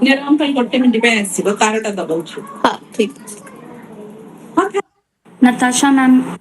Niramkal kotte min depends. But karata dabalchu. हाँ ठीक Natasha ma'am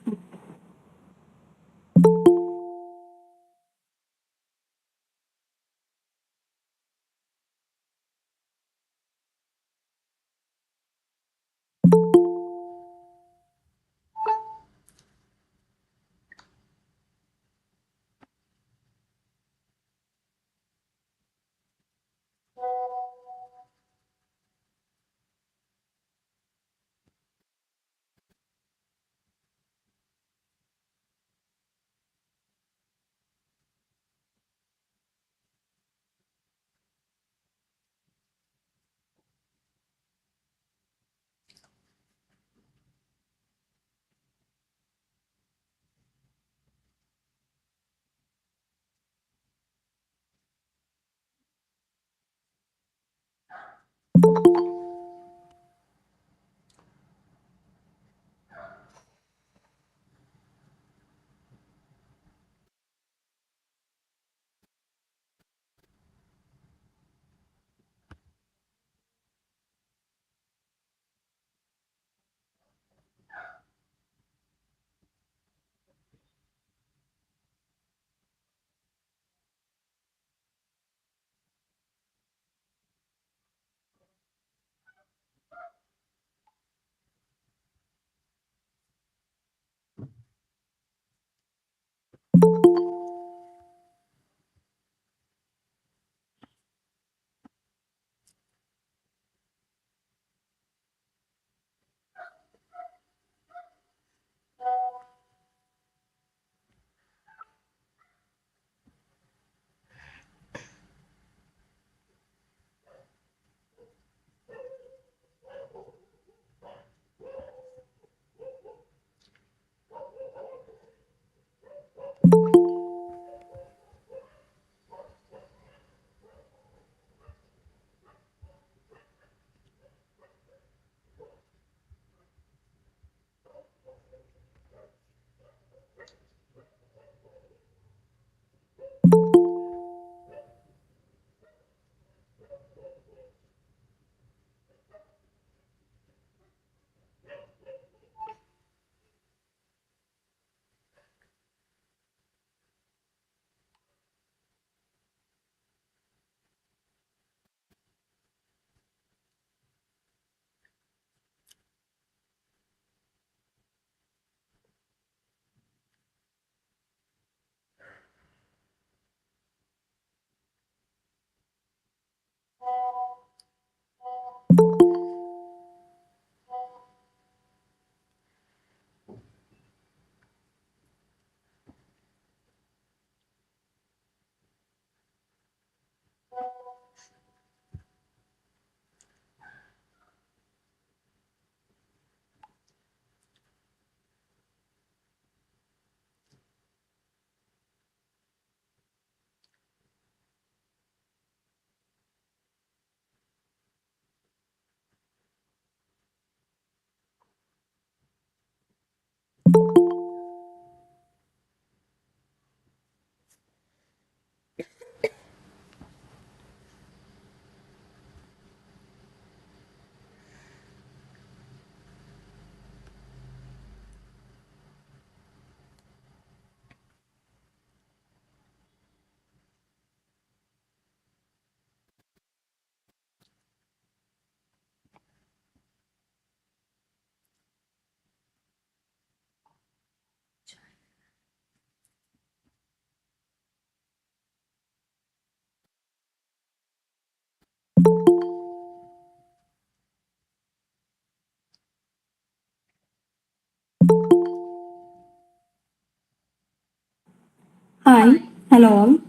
Hi, hello all.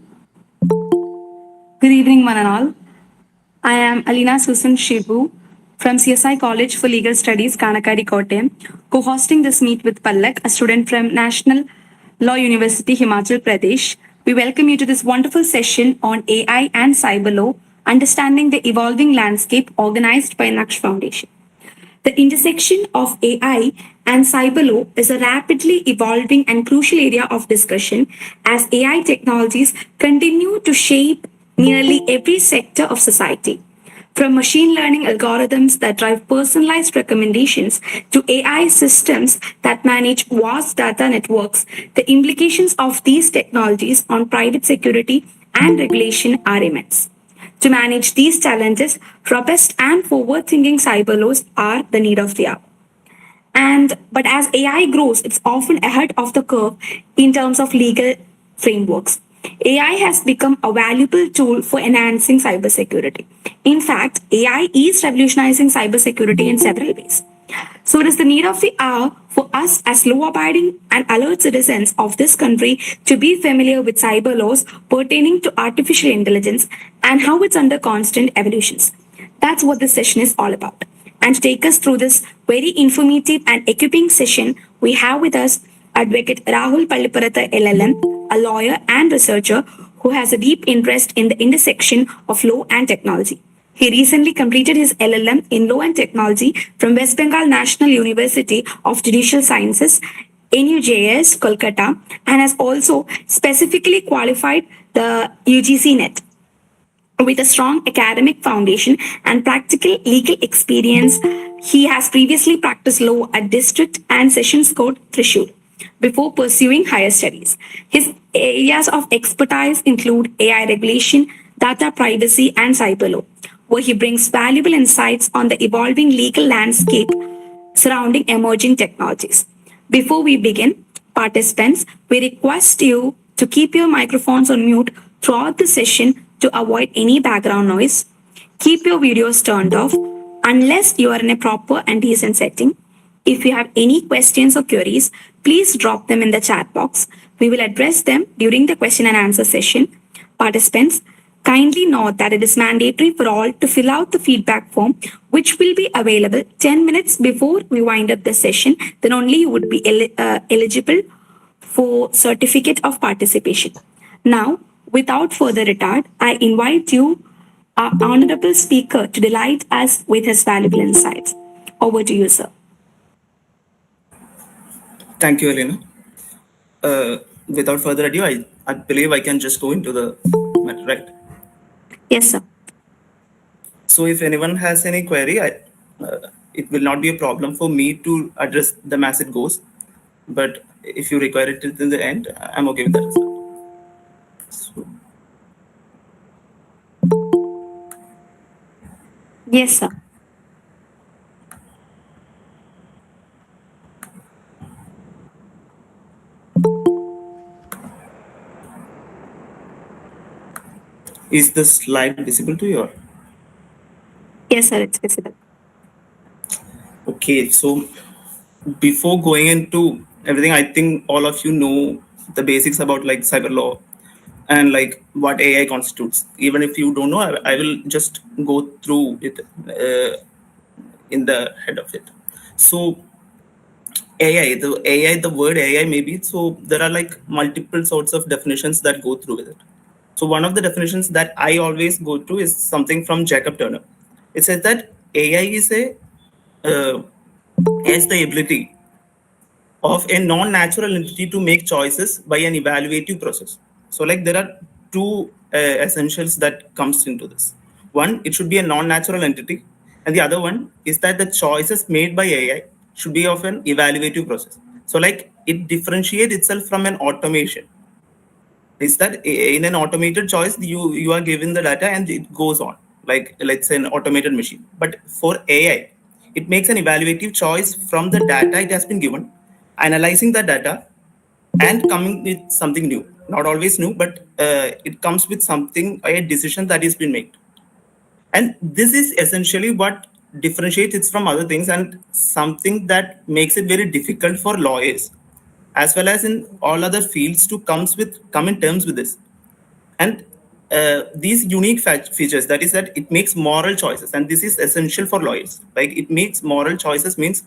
Good evening, one and all. I am Alina Susan Shibu from CSI College for Legal Studies, Kanakari Kottayam, co-hosting this meet with Pallak, a student from National Law University, Himachal Pradesh. We welcome you to this wonderful session on AI and cyber law, understanding the evolving landscape organized by Naksh Foundation. The intersection of AI and cyber law is a rapidly evolving and crucial area of discussion as AI technologies continue to shape nearly every sector of society. From machine learning algorithms that drive personalized recommendations to AI systems that manage vast data networks, the implications of these technologies on private security and regulation are immense. To manage these challenges, robust and forward thinking cyber laws are the need of the hour. And but as AI grows, it's often ahead of the curve in terms of legal frameworks. AI has become a valuable tool for enhancing cybersecurity. In fact, AI is revolutionizing cybersecurity in several ways. So it is the need of the hour for us as law abiding and alert citizens of this country to be familiar with cyber laws pertaining to artificial intelligence and how it's under constant evolutions. That's what this session is all about. And to take us through this very informative and equipping session, we have with us Advocate Rahul Palliparatha LLM, a lawyer and researcher who has a deep interest in the intersection of law and technology. He recently completed his LLM in Law and Technology from West Bengal National University of Judicial Sciences, NUJS, Kolkata, and has also specifically qualified the UGC NET. With a strong academic foundation and practical legal experience, he has previously practiced law at District and Sessions Court, Thrissur, before pursuing higher studies. His areas of expertise include AI regulation, data privacy, and cyber law, where he brings valuable insights on the evolving legal landscape surrounding emerging technologies. Before we begin, participants, we request you to keep your microphones on mute throughout the session to avoid any background noise. Keep your videos turned off unless you are in a proper and decent setting. If you have any questions or queries, please drop them in the chat box. We will address them during the question and answer session. Participants, kindly note that it is mandatory for all to fill out the feedback form, which will be available 10 minutes before we wind up the session. Then only you would be eligible for certificate of participation. Now, without further retard, I invite you, our honorable speaker, to delight us with his valuable insights. Over to you, sir. Thank you, Elena. Without further ado, I believe I can just go into the matter, right? Yes, sir. So, if anyone has any query, it will not be a problem for me to address them as it goes. But if you require it till the end, I'm okay with that as well. So, Yes, sir. is the slide visible to you? Yes, sir, it's visible. Okay, so before going into everything, I think all of you know the basics about like cyber law and like what AI constitutes. Even if you don't know, I will just go through it in the head of it. So the word AI maybe. So there are like multiple sorts of definitions that go through with it. So one of the definitions that I always go to is something from Jacob Turner. It says that AI has the ability of a non-natural entity to make choices by an evaluative process. So like there are two essentials that comes into this. One, it should be a non-natural entity, and the other one is that the choices made by AI should be of an evaluative process. So like it differentiates itself from an automation. Is that in an automated choice you are given the data and it goes on, like let's say an automated machine. But for AI, it makes an evaluative choice from the data it has been given, analyzing the data and coming with something new. Not always new, but it comes with something, a decision that is been made. And this is essentially what differentiates it from other things, and something that makes it very difficult for lawyers as well as in all other fields to come in terms with this. And these unique features, that is that it makes moral choices, and this is essential for lawyers. Like it makes moral choices means,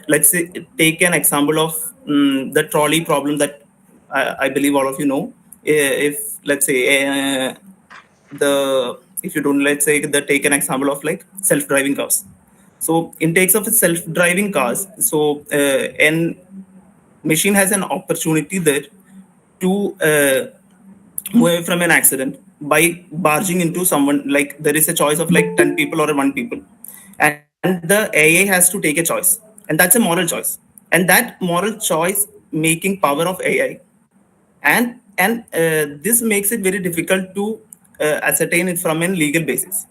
let's say take an example of the trolley problem that I believe all of you know. If let's say the if you don't, let's say the take an example of like self-driving cars. So in takes of self-driving cars, so an machine has an opportunity there to move away from an accident, by barging into someone, like there is a choice of like 10 people or one people, and the AI has to take a choice, and that's a moral choice. And that moral choice making power of AI, and this makes it very difficult to ascertain it from a legal basis.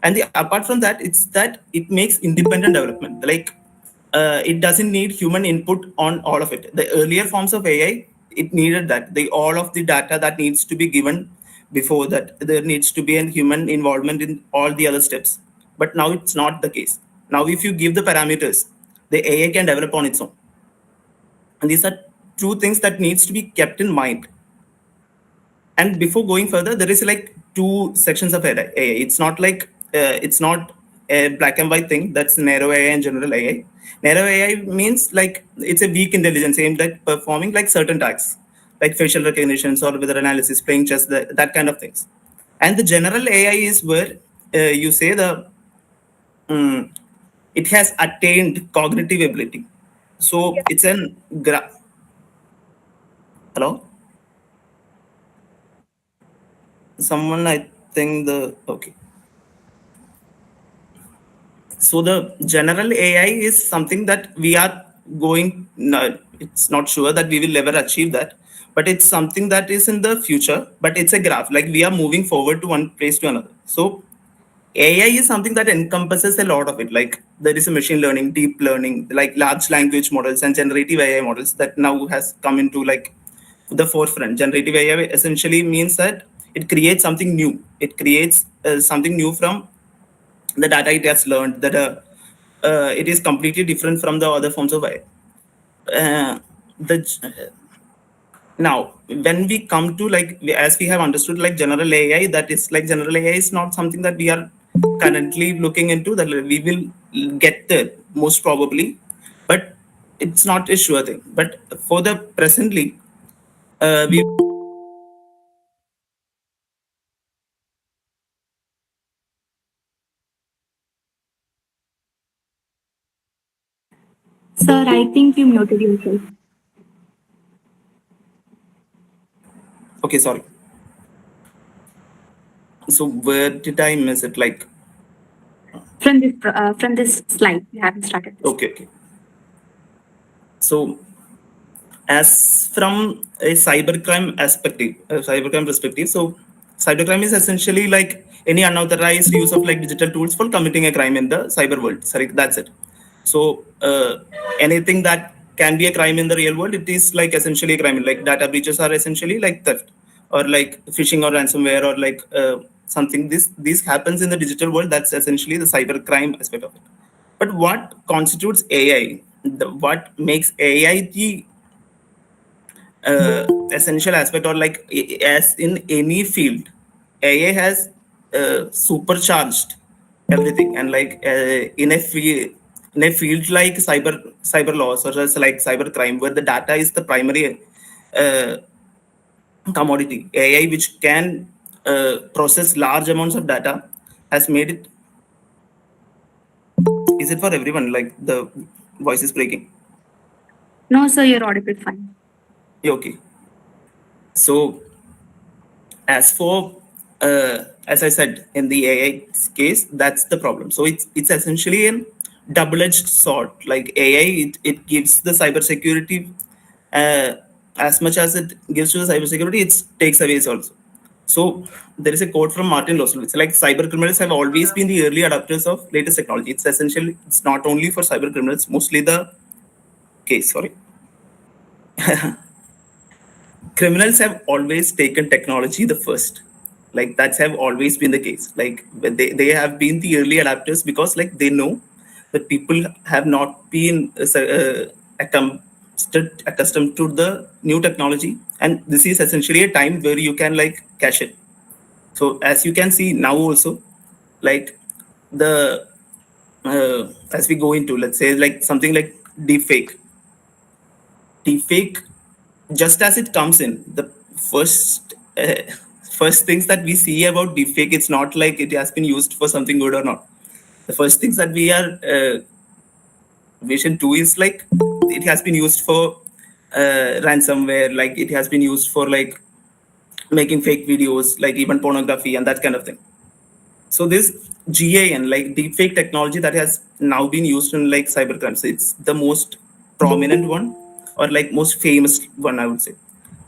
And apart from that, it's that it makes independent development, like it doesn't need human input on all of it. The earlier forms of AI, it needed that the all of the data that needs to be given. Before that, there needs to be a human involvement in all the other steps, but now it's not the case. Now if you give the parameters, the AI can develop on its own. And these are two things that needs to be kept in mind. And before going further, there is like two sections of AI. It's not like it's not a black and white thing. That's narrow AI and general AI. Narrow AI means like it's a weak intelligence aimed at performing like certain tasks, like facial recognition, or weather analysis, playing chess, that kind of things. And the general AI is where you say mm, it has attained cognitive ability. So it's an hello. Someone, I think the okay. So the general AI is something that we are going. No, it's not sure that we will ever achieve that, but it's something that is in the future. But it's a graph. Like we are moving forward to one place to another. So AI is something that encompasses a lot of it. Like there is a machine learning, deep learning, like large language models and generative AI models that now has come into like the forefront. Generative AI essentially means that it creates something new. It creates something new from the data it has learned, that it is completely different from the other forms of AI. The Now when we come to like as we have understood like general AI, that is like general AI is not something that we are currently looking into, that we will get there most probably, but it's not a sure thing. But for the presently, we Sir, I think you muted yourself. okay, sorry. So where did I miss it? Like From this slide, we haven't started this. okay, okay. So as from a cybercrime perspective, so cybercrime is essentially like any unauthorized use of like digital tools for committing a crime in the cyber world. Sorry, that's it. So anything that can be a crime in the real world, it is like essentially a crime. Like data breaches are essentially like theft, or like phishing or ransomware, or like something. This happens in the digital world. That's essentially the cybercrime aspect of it. But what constitutes AI? What makes AI the essential aspect, or like as in any field, AI has supercharged everything. And like in a field like cyber laws, or as like cyber crime, where the data is the primary uh, commodity, AI which can process large amounts of data has made it. Is it for everyone? Like the voice is breaking. No, sir, you're audible fine. Yeah, okay. So as for as I said, in the AI case, that's the problem. So it's essentially a double-edged sword. Like AI, it gives the cybersecurity as much as it gives to the cybersecurity, it takes away also. So there is a quote from Martin Losel. It's like cyber criminals have always been the early adopters of latest technology. It's essentially, it's not only for cyber criminals, mostly the case. Sorry, criminals have always taken technology the first. Like that's have always been the case. Like they have been the early adapters, because like they know that people have not been accustomed to the new technology, and this is essentially a time where you can like catch it. So as you can see now also, like the as we go into, let's say, like something like deepfake. Deepfake, just as it comes in, the first first things that we see about deepfake, it's not like it has been used for something good or not. The first things that we are vision to is like it has been used for ransomware, like it has been used for like making fake videos, like even pornography and that kind of thing. So this GAN, like deepfake technology that has now been used in like cybercrimes, it's the most prominent one or like most famous one, I would say.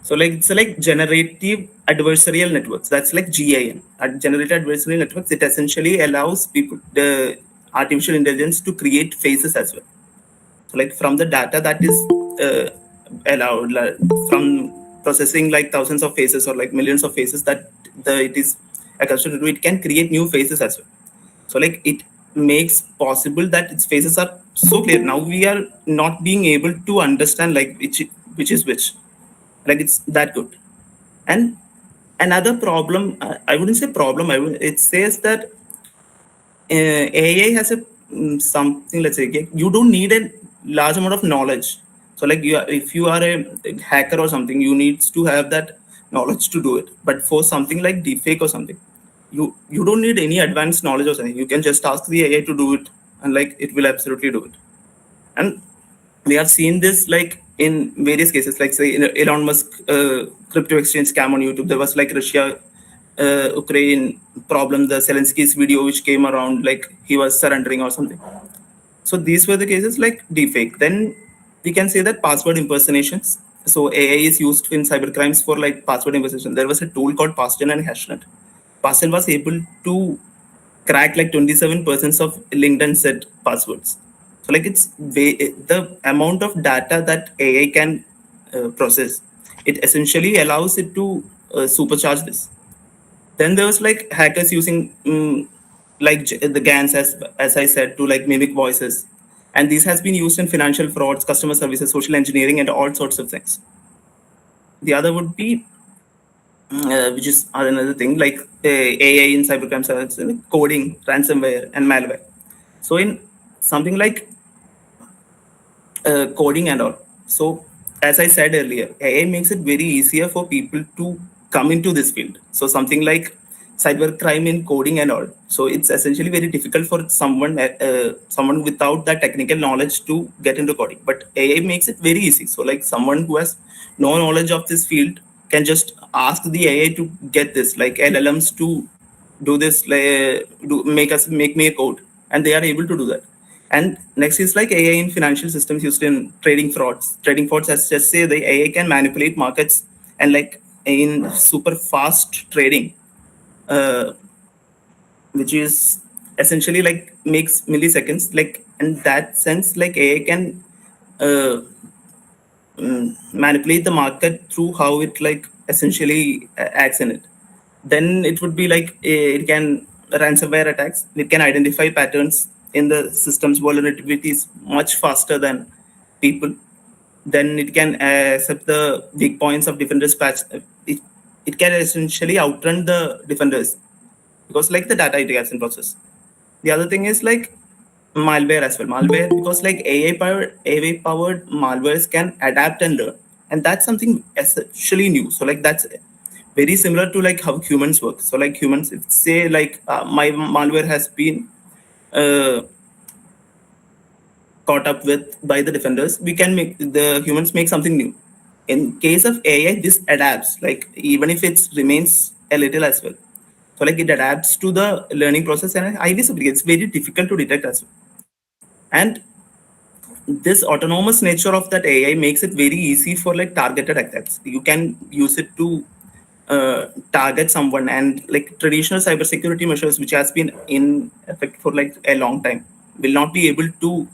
So like it's like generative adversarial networks. That's like GAN. Generative adversarial networks. It essentially allows people the artificial intelligence to create faces as well. So like from the data that is allowed from processing like thousands of faces or like millions of faces that it is accustomed to do, it can create new faces as well. So like it makes possible that its faces are so clear. Now we are not being able to understand like which is which. Like it's that good. And another problem, I wouldn't say problem. It says that AI has a something. Let's say you don't need a large amount of knowledge. So like if you are a hacker or something, you need to have that knowledge to do it. But for something like deepfake or something, you don't need any advanced knowledge or something. You can just ask the AI to do it, and like it will absolutely do it. And we have seen this like in various cases, like say in Elon Musk crypto exchange scam on YouTube. There was like Russia Ukraine problem, the Zelensky's video which came around, like he was surrendering or something. So these were the cases like deepfake. Then we can say that password impersonations. So AI is used in cybercrimes for like password impersonation. There was a tool called Pastel and Hashnet. Pastel was able to crack like 27% of LinkedIn set passwords. So like the amount of data that AI can process, it essentially allows it to supercharge this. Then there was like hackers using like the GANs as I said to like mimic voices, and this has been used in financial frauds, customer services, social engineering, and all sorts of things. The other would be which is another thing like AI in cybercrime, coding, ransomware, and malware. So in something like coding and all. So as I said earlier, AI makes it very easier for people to come into this field. So something like cybercrime in coding and all. So it's essentially very difficult for someone without that technical knowledge to get into coding. But AI makes it very easy. So like someone who has no knowledge of this field can just ask the AI to get this, like LLMs to do this, like, make me a code, and they are able to do that. And next is like AI in financial systems used in trading frauds. Trading frauds, as just say, the AI can manipulate markets and like in super fast trading, uh, which is essentially like makes milliseconds. Like in that sense, like AI can uh, manipulate the market through how it like essentially acts in it. Then it would be like it can ransomware attacks. It can identify patterns in the system's vulnerabilities much faster than people. Then it can accept the weak points of defenders patch. It can essentially outrun the defenders because like the data it gets in process. The other thing is like malware as well. Malware, because like AI powered malwares can adapt and learn, and that's something essentially new. So like that's very similar to like how humans work. So like humans, if say like my malware has been uh, caught up with by the defenders, we can make the humans make something new. In case of AI, this adapts, like even if it remains a little as well. So like it adapts to the learning process, and I guess it's very difficult to detect as well. And this autonomous nature of that AI makes it very easy for like targeted attacks. You can use it to target someone, and like traditional cybersecurity measures, which has been in effect for like a long time, will not be able to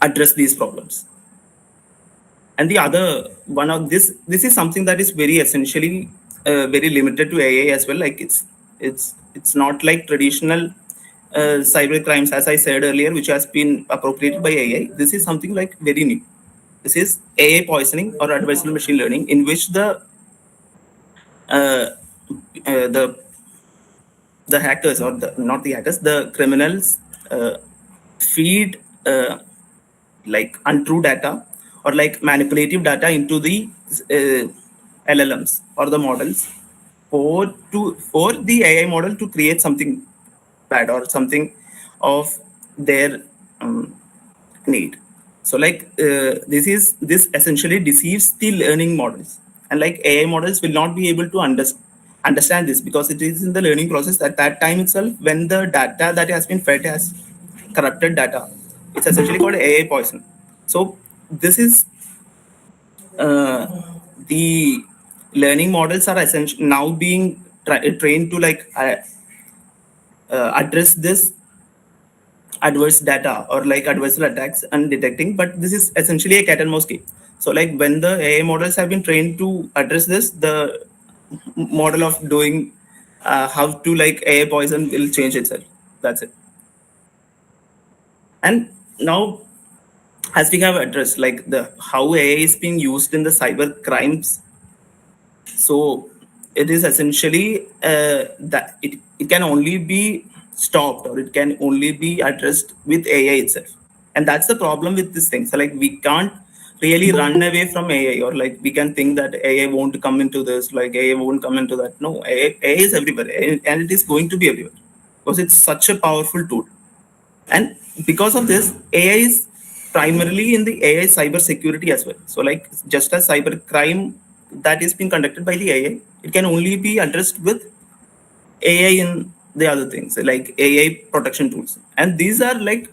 address these problems. And the other one of this is something that is very essentially very limited to AI as well. Like it's not like traditional cyber crimes, as I said earlier, which has been appropriated by AI. This is something like very new. This is AI poisoning or adversarial machine learning, in which uh, the the hackers or the not the hackers, the criminals feed like untrue data or like manipulative data into the LLMs or the models for the AI model to create something bad or something of their need. So like this essentially deceives the learning models, and like AI models will not be able to understand this because it is in the learning process at that time itself when the data that has been fed has corrupted data. It's essentially called AI poison. So this is the learning models are essentially now being trained to like address this adverse data or like adversarial attacks and detecting, but this is essentially a cat and mouse game. So like when the AI models have been trained to address this, the model of doing how to like AI poison will change itself. That's it. And now as we have addressed like the how AI is being used in the cyber crimes, so it is essentially that it can only be stopped or it can only be addressed with AI itself. And that's the problem with this thing. So like we can't really run away from AI or like we can think that AI won't come into this, like AI won't come into that. No, AI is everywhere and it is going to be everywhere because it's such a powerful tool. And because of this, AI is primarily in the AI cyber security as well. So, like just as cyber crime that is being conducted by the AI, it can only be addressed with AI in the other things like AI protection tools. And these are like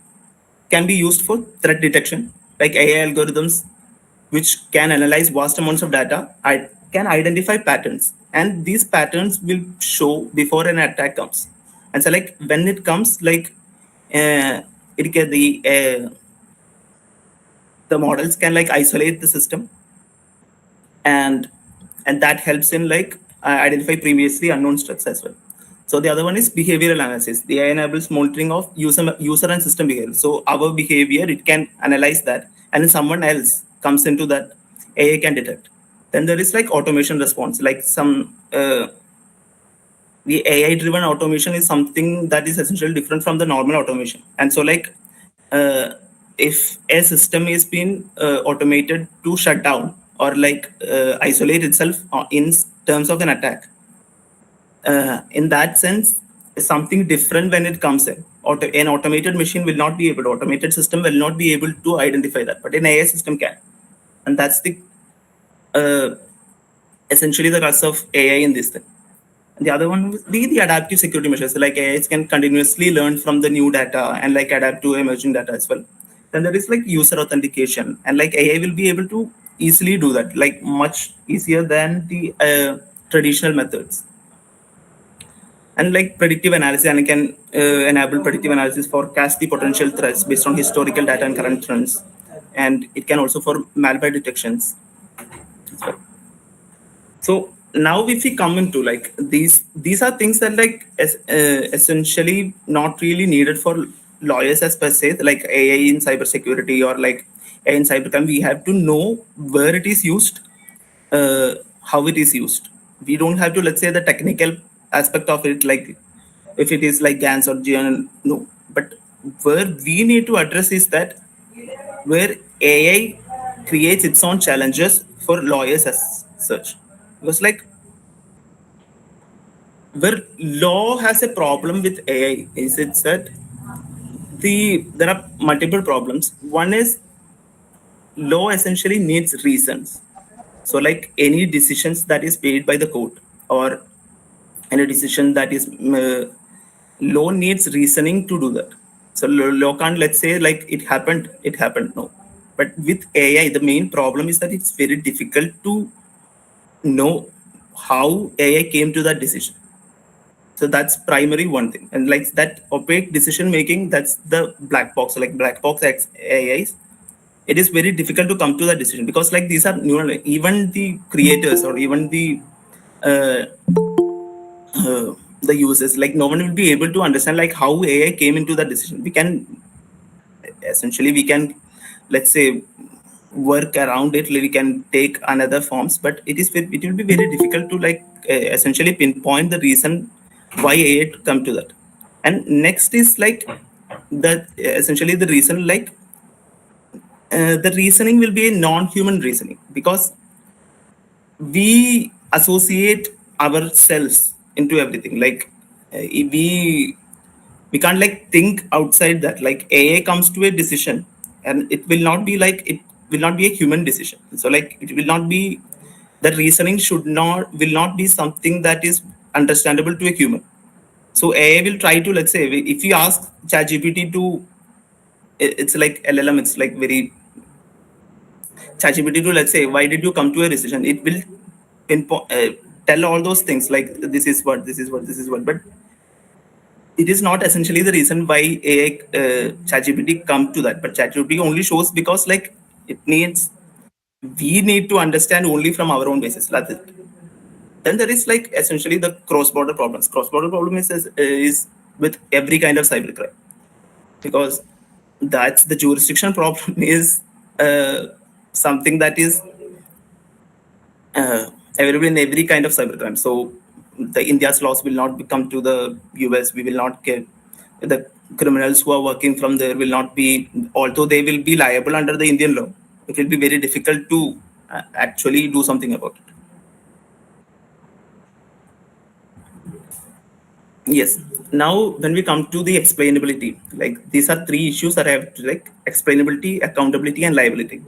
can be used for threat detection, like AI algorithms, which can analyze vast amounts of data. I can identify patterns, and these patterns will show before an attack comes. And so, like when it comes, like it can the models can like isolate the system, and that helps in like identify previously unknown threats as well. So the other one is behavioral analysis. The AI enables monitoring of user and system behavior. So our behavior, it can analyze that, and then someone else comes into that, AI can detect. Then there is like automation response, like some the AI driven automation is something that is essentially different from the normal automation. And so like if a system is being automated to shut down or like isolate itself in terms of an attack, in that sense is something different when it comes in. An automated machine will not be able to, automated system will not be able to identify that, but an AI system can. And that's the uh, essentially the crux of AI in this thing. The other one would be the adaptive security measures. Like AI can continuously learn from the new data and like adapt to emerging data as well. Then there is like user authentication, and like AI will be able to easily do that, like much easier than the traditional methods. And like predictive analysis, and it can enable predictive analysis forecast the potential threats based on historical data and current trends. And it can also for malware detections. So now if we come into like these are things that like essentially not really needed for lawyers as per se, like AI in cybersecurity or like AI in cybercrime. We have to know where it is used, how it is used. We don't have to, let's say, the technical aspect of it, like if it is like GANs or GN, no. But where we need to address is that where AI creates its own challenges for lawyers as such. Because like where law has a problem with AI is it that there are multiple problems. One is law essentially needs reasons. So like any decisions that is made by the court or any decision that is law needs reasoning to do that. So law can't, let's say, like it happened, no. But with AI, the main problem is that it's very difficult to know how AI came to that decision. So that's primary one thing. And like that opaque decision making, that's the black box. So like black box AIs, it is very difficult to come to that decision because like these are neural. Even the creators or even uh, the users, like no one will be able to understand like how AI came into that decision. We can essentially we can, let's say, work around it. We can take another forms, but it will be very difficult to like essentially pinpoint the reason why AI come to that. And next is like that essentially the reason like the reasoning will be a non-human reasoning because we associate ourselves into everything. Like we can't like think outside that. Like AI comes to a decision, and it will not be like it will not be a human decision. So like it will not be that reasoning will not be something that is understandable to a human. So AI will try to, let's say, if you ask ChatGPT to, it's like LLM, it's like very ChatGPT to, let's say, why did you come to a decision? It will tell all those things like this is what, this is what, this is what, but it is not essentially the reason why AI ChatGPT come to that. But ChatGPT only shows because like it needs, we need to understand only from our own basis. That's it. Then there is like essentially the cross-border problems. Cross-border problem is with every kind of cybercrime, because that's the jurisdiction problem is something that is available in every kind of cybercrime. So the India's laws will not come to the US. We will not get the criminals who are working from there will not be, although they will be liable under the Indian law. It will be very difficult to actually do something about it. Yes. Now, when we come to the explainability, like these are three issues that I have to, like explainability, accountability, and liability.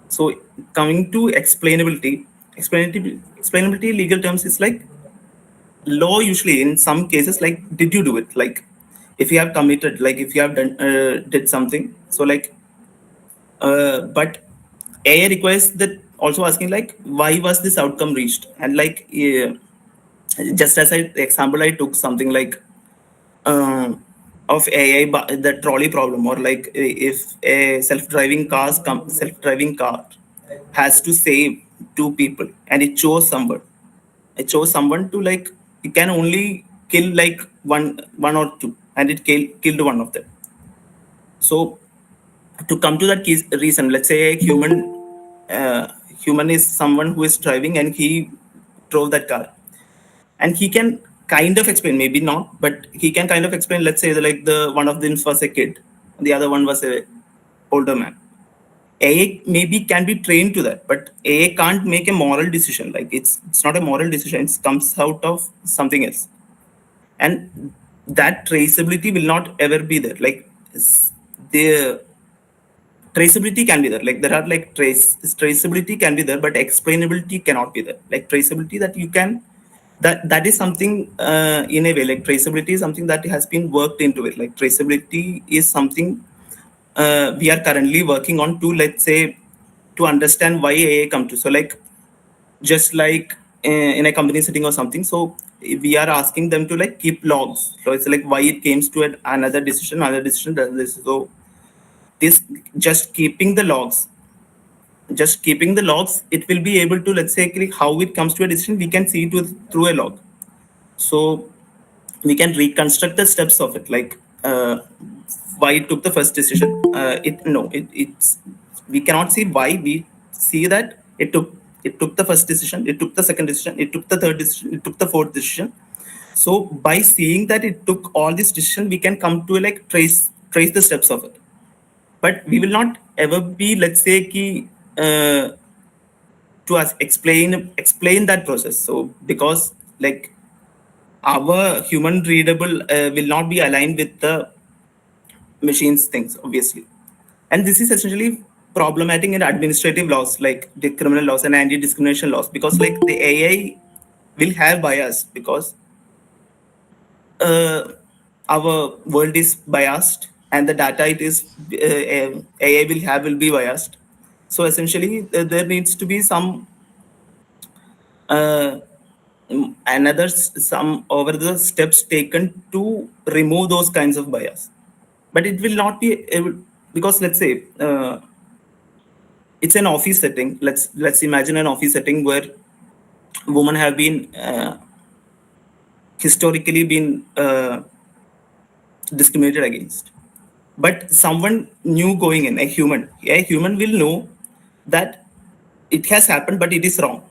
So, coming to explainability legal terms is like law usually in some cases like did you do it, like if you have committed, like if you have done did something, so like but AI requires that also asking like why was this outcome reached, and like just as I example I took something like of AI, the trolley problem, or like if a self-driving car has to save two people and it chose someone to, like it can only kill like one or two, and it killed one of them. So to come to that reason, let's say a human is someone who is driving and he drove that car, and he can kind of explain, maybe not, but he can kind of explain, let's say like the one of them was a kid, the other one was a older man. AI maybe can be trained to that, but AI can't make a moral decision. Like it's not a moral decision, it comes out of something else. And that traceability will not ever be there. Like the traceability can be there, like there are like traceability can be there, but explainability cannot be there. Like traceability, that you can, that is something in a way, like traceability is something that has been worked into it. Like traceability is something we are currently working on to, let's say, to understand why AI come to. So like just like in a company setting or something, so we are asking them to like keep logs. So it's like why it came to another decision, so this, just keeping the logs, it will be able to, let's say, like how it comes to a decision, we can see it through a log. So we can reconstruct the steps of it, like why it took the first decision. It's, we cannot see why, we see that it took the first decision, it took the second decision, it took the third decision, it took the fourth decision. So by seeing that it took all these decisions, we can come to like trace the steps of it. But we will not ever be, let's say, to us explain that process. So because like our human readable will not be aligned with the machines things, obviously. And this is essentially problematic in administrative laws, like the criminal laws and anti-discrimination laws, because like the AI will have bias, because our world is biased, and the data it is AI will be biased. So essentially there needs to be some uh, some over the steps taken to remove those kinds of bias. But it will not be able, because let's say it's an office setting. Let's imagine an office setting where women have been historically been discriminated against. But someone new going in, a human will know that it has happened, but it is wrong.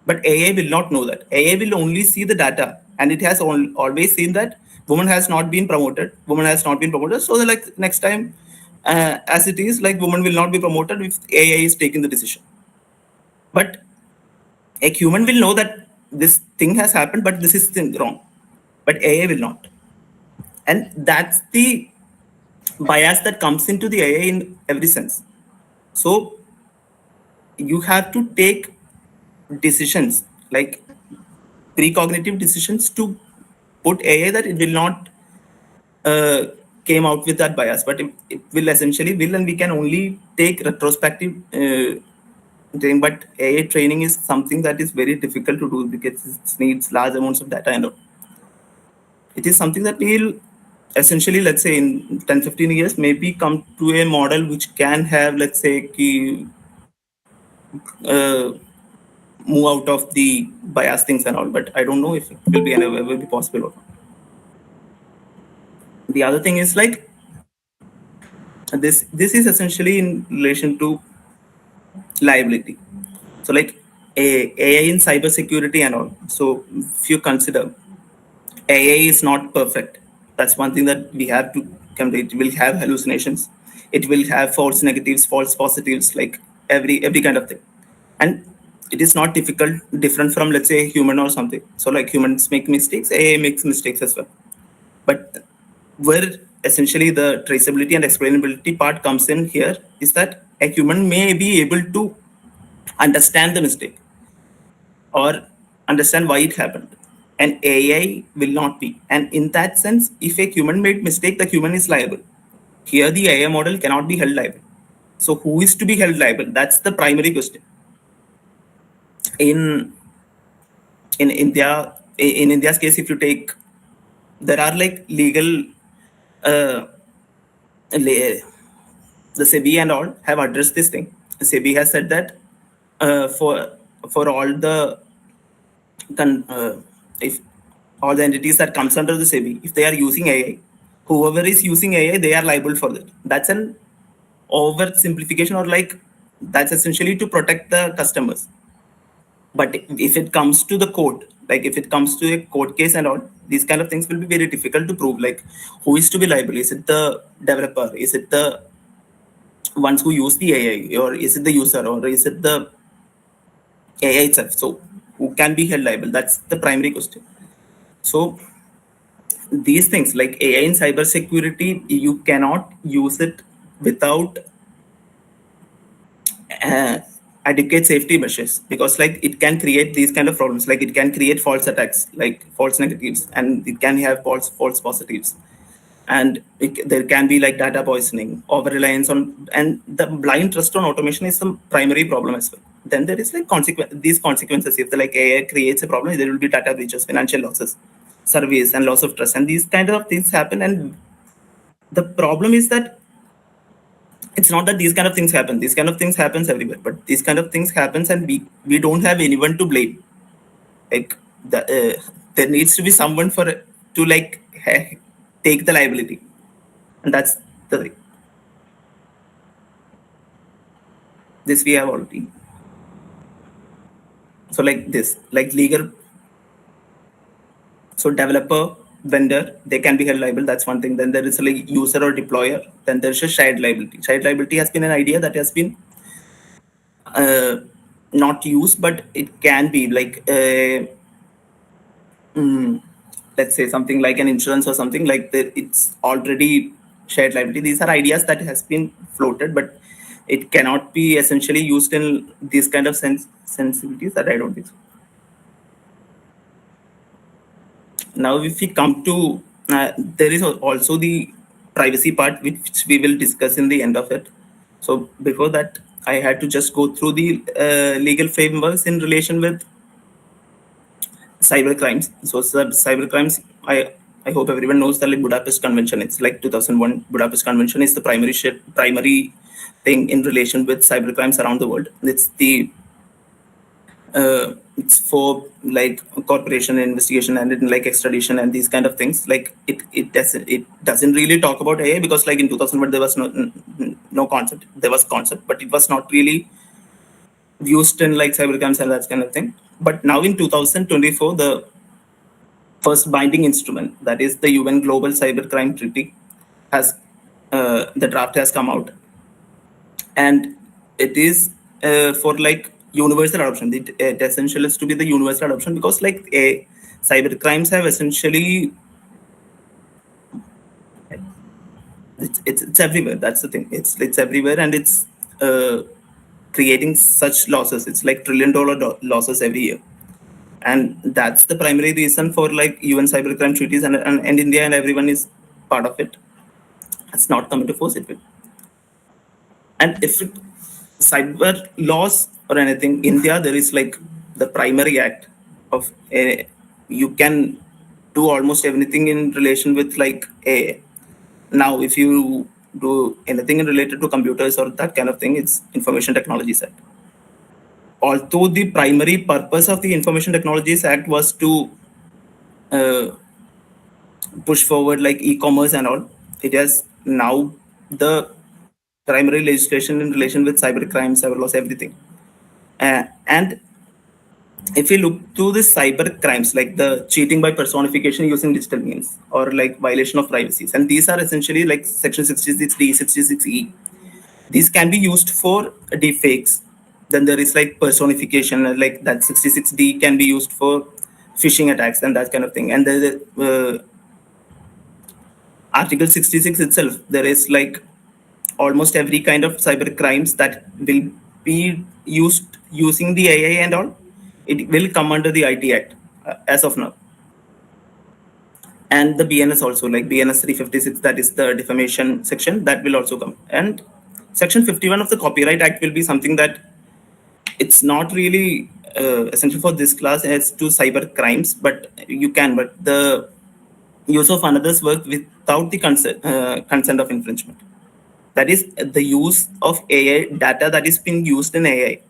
But AI will not know that. AI will only see the data, and it has always seen that woman has not been promoted. Woman has not been promoted. So, like next time, as it is, like woman will not be promoted if AI is taking the decision. But a human will know that this thing has happened, but this is wrong. But AI will not, and that's the bias that comes into the AI in every sense. So you have to take decisions, like precognitive decisions, to put AI that it will not uh, came out with that bias, but it will essentially will, and we can only take retrospective thing. But AI training is something that is very difficult to do because it needs large amounts of data, and it is something that we'll essentially, let's say, in 10-15 years, maybe come to a model which can have, let's say, uh, move out of the bias things and all. But I don't know if it will be ever be possible or not. The other thing is like this is essentially in relation to liability. So like AI in cybersecurity and all. So if you consider AI is not perfect, that's one thing that we have to come to. It will have hallucinations. It will have false negatives, false positives, like every kind of thing. And it is not different from, let's say, a human or something. So like humans make mistakes, AI makes mistakes as well. But where essentially the traceability and explainability part comes in here is that a human may be able to understand the mistake or understand why it happened, and AI will not be. And in that sense, if a human made mistake, the human is liable. Here the AI model cannot be held liable. So who is to be held liable? That's the primary question. In in india in India's case, if you take, there are like legal uh, la- the SEBI and all have addressed this thing. SEBI has said that for all the if all the entities that comes under the SEBI, if they are using AI, whoever is using AI, they are liable for that. That's an oversimplification, or like that's essentially to protect the customers. But if it comes to the court, like if it comes to a court case and all, these kind of things will be very difficult to prove. Like who is to be liable? Is it the developer? Is it the ones who use the AI, or is it the user, or is it the AI itself? So who can be held liable? That's the primary question. So these things like AI in cybersecurity, you cannot use it without uh, adequate safety measures, because like it can create these kind of problems. Like it can create false attacks, like false negatives, and it can have false positives. And there can be like data poisoning, over reliance on, and the blind trust on automation is the primary problem as well. Then there is like these consequences. If the like AI creates a problem, there will be data breaches, financial losses, surveys, and loss of trust, and these kind of things happen. And the problem is that it's not that these kind of things happen. These kind of things happens everywhere, but these kind of things happens, and we don't have anyone to blame. Like there needs to be someone for to like take the liability, and that's the thing. This we have already. So like this, like legal. So developer, vendor, they can be held liable. That's one thing. Then there is like user or deployer. Then there's a shared liability. Shared liability has been an idea that has been uh, not used, but it can be like let's say something like an insurance or something like that. It's already shared liability. These are ideas that has been floated, but it cannot be essentially used in these kind of sensibilities. That I don't think so. Now if we come to there is also the privacy part, which we will discuss in the end of it. So before that, I had to just go through the legal frameworks in relation with cyber crimes. So cyber crimes, I hope everyone knows the like Budapest Convention. It's like 2001 Budapest Convention is the primary thing in relation with cyber crimes around the world. It's for like corporation investigation and in like extradition and these kind of things. Like it doesn't really talk about AI, because like in 2001 there was no concept. There was concept, but it was not really used in like cybercrimes and that kind of thing. But now in 2024, the first binding instrument, that is the UN Global Cybercrime Treaty, has the draft has come out, and it is for like universal adoption. It essentially is to be the universal adoption, because like cyber crimes have essentially it's everywhere. That's the thing. It's everywhere, and it's creating such losses. It's like $1 trillion losses every year. And that's the primary reason for like UN cybercrime treaties, and India and everyone is part of it. It's not coming to force it will. And if it, cyber laws or anything, India, there is like the primary act of a, you can do almost everything in relation with like a, now if you do anything related to computers or that kind of thing, it's Information Technologies Act. Although the primary purpose of the Information Technologies Act was to uh, push forward like e-commerce and all, it has now the primary legislation in relation with cybercrime, cyber laws, everything. And if you look to the cyber crimes, like the cheating by personification using digital means, or like violation of privacies, and these are essentially like section 66D, 66E. These can be used for deepfakes. Then there is like personification, like that 66D can be used for phishing attacks and that kind of thing. And the Article 66 itself, there is like almost every kind of cyber crimes that will be used using the AI and all. It will come under the IT Act as of now. And the BNS also, like BNS 356, that is the defamation section, that will also come. And Section 51 of the Copyright Act will be something that it's not really essential for this class as to cyber crimes, but you can, but the use of another's work without the consent of infringement. That is the use of AI data that is being used in AI,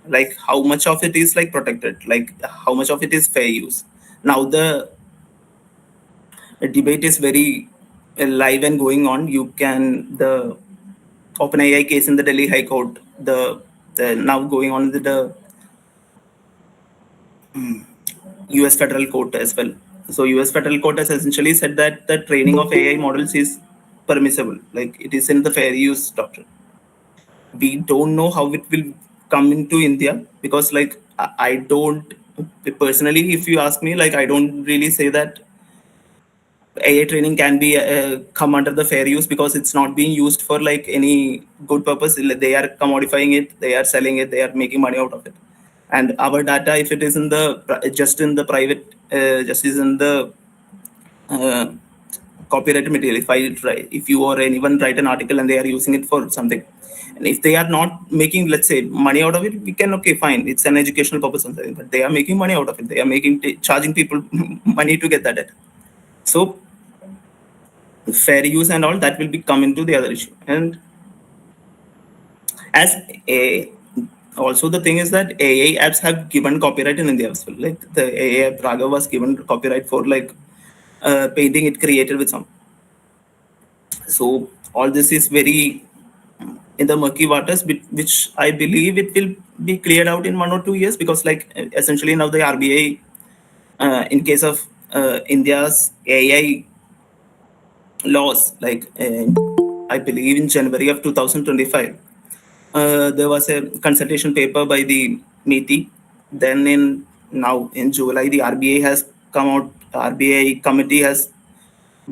like how much of it is like protected, like how much of it is fair use. Now the debate is very live and going on. You can, the OpenAI case in the Delhi High Court, the now going on with the US Federal Court as well. So US Federal Court has essentially said that the training of AI models is permissible, like it is in the fair use doctrine. We don't know how it will come into India, because like I don't personally, if you ask me, like I don't really say that AI training can be come under the fair use, because it's not being used for like any good purpose. They are commodifying it, they are selling it, they are making money out of it. And our data, if it is in the just in the private, just is in the uh, copyrighted material. If you or anyone write an article and they are using it for something, and if they are not making, let's say, money out of it, we can, okay, fine, it's an educational purpose or something. But they are making money out of it. They are making charging people money to get that data. So fair use and all that will be come into the other issue. And as a also the thing is that AI apps have given copyright in India as well. Like the AI app Raga was given copyright for like painting it created with some. So all this is very in the murky waters, which I believe it will be cleared out in 1 or 2 years, because like essentially now the RBI, in case of India's AI laws, like I believe in January of 2025, there was a consultation paper by the MITI. Then now in July, the RBI has come out. RBI committee has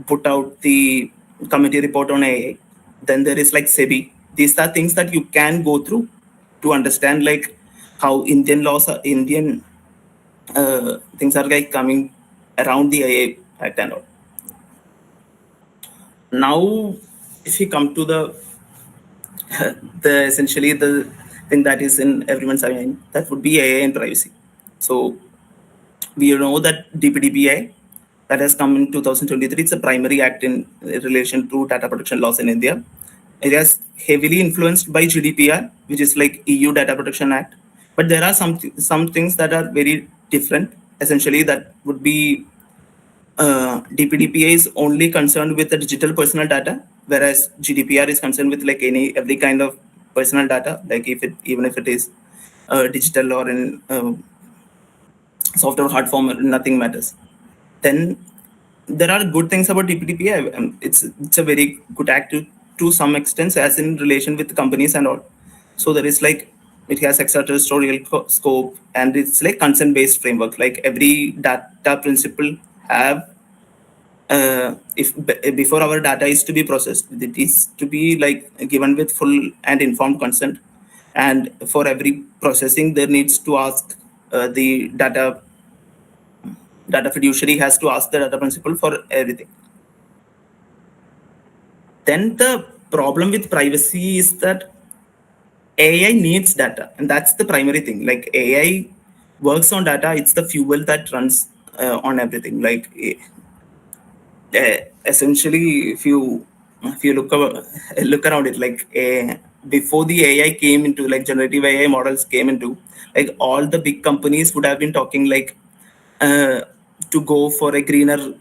put out the committee report on AI. Then there is like SEBI. These are things that you can go through to understand like how Indian laws are, Indian things are like coming around the AI Act and all. Now, if we come to the the essentially the thing that is in everyone's mind, that would be AI and privacy. So we know that DPDPA that has come in 2023. It's a primary act in relation to data protection laws in India. It has heavily influenced by GDPR, which is like EU Data Protection Act. But there are some things that are very different. Essentially, that would be DPDPA is only concerned with the digital personal data, whereas GDPR is concerned with like every kind of personal data, like if it even if it is digital or in software hard form, nothing matters. Then there are good things about DPDPA. It's a very good act to some extent, as in relation with companies and all. So there is like it has extraterritorial scope, and it's like consent based framework. Like every data principle have if before our data is to be processed, it is to be like given with full and informed consent. and for every processing there needs to ask the data fiduciary has to ask the data principal for everything. Then the problem with privacy is that AI needs data, and that's the primary thing. Like AI works on data; it's the fuel that runs on everything. Like essentially, if you look around it, like before the AI came into, like generative AI models came into, like all the big companies would have been talking like uh, to go for a greener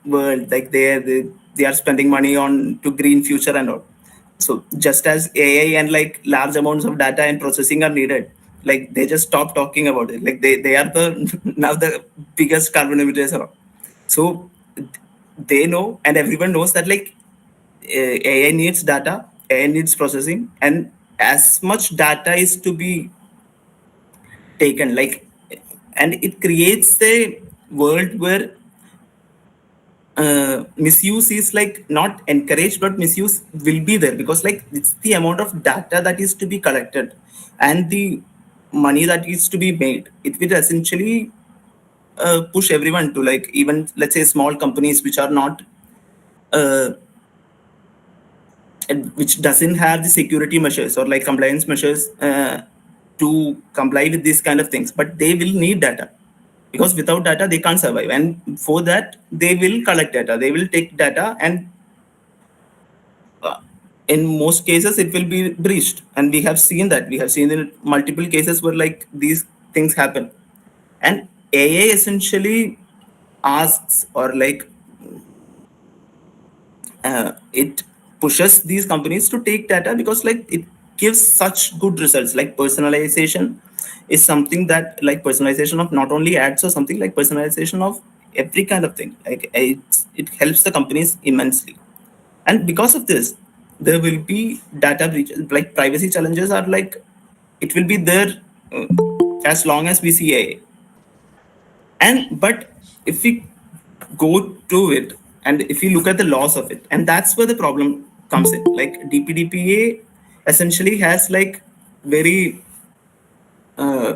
world. Like they are spending money on to green future and all. So just as AI and like large amounts of data and processing are needed, like they just stop talking about it. Like they are the now the biggest carbon emitters around. So they know, and everyone knows that like AI needs data, AI needs processing, and as much data is to be taken, like, and it creates a world where misuse is like not encouraged, but misuse will be there because like it's the amount of data that is to be collected and the money that is to be made. It will essentially push everyone to, like, even let's say small companies which are not uh, which doesn't have the security measures or like compliance measures to comply with these kind of things, but they will need data because without data they can't survive, and for that they will collect data, they will take data, and uh, in most cases it will be breached, and we have seen in multiple cases where like these things happen. And AI essentially asks, or like it pushes these companies to take data because like it gives such good results. Like personalization is something that, like personalization of not only ads or something, like personalization of every kind of thing, like it helps the companies immensely. And because of this there will be data breaches, like privacy challenges are like it will be there uh, as long as we see AI. And but if we go to it and if you look at the laws of it, and that's where the problem comes in. Like DPDPA essentially has like very uh,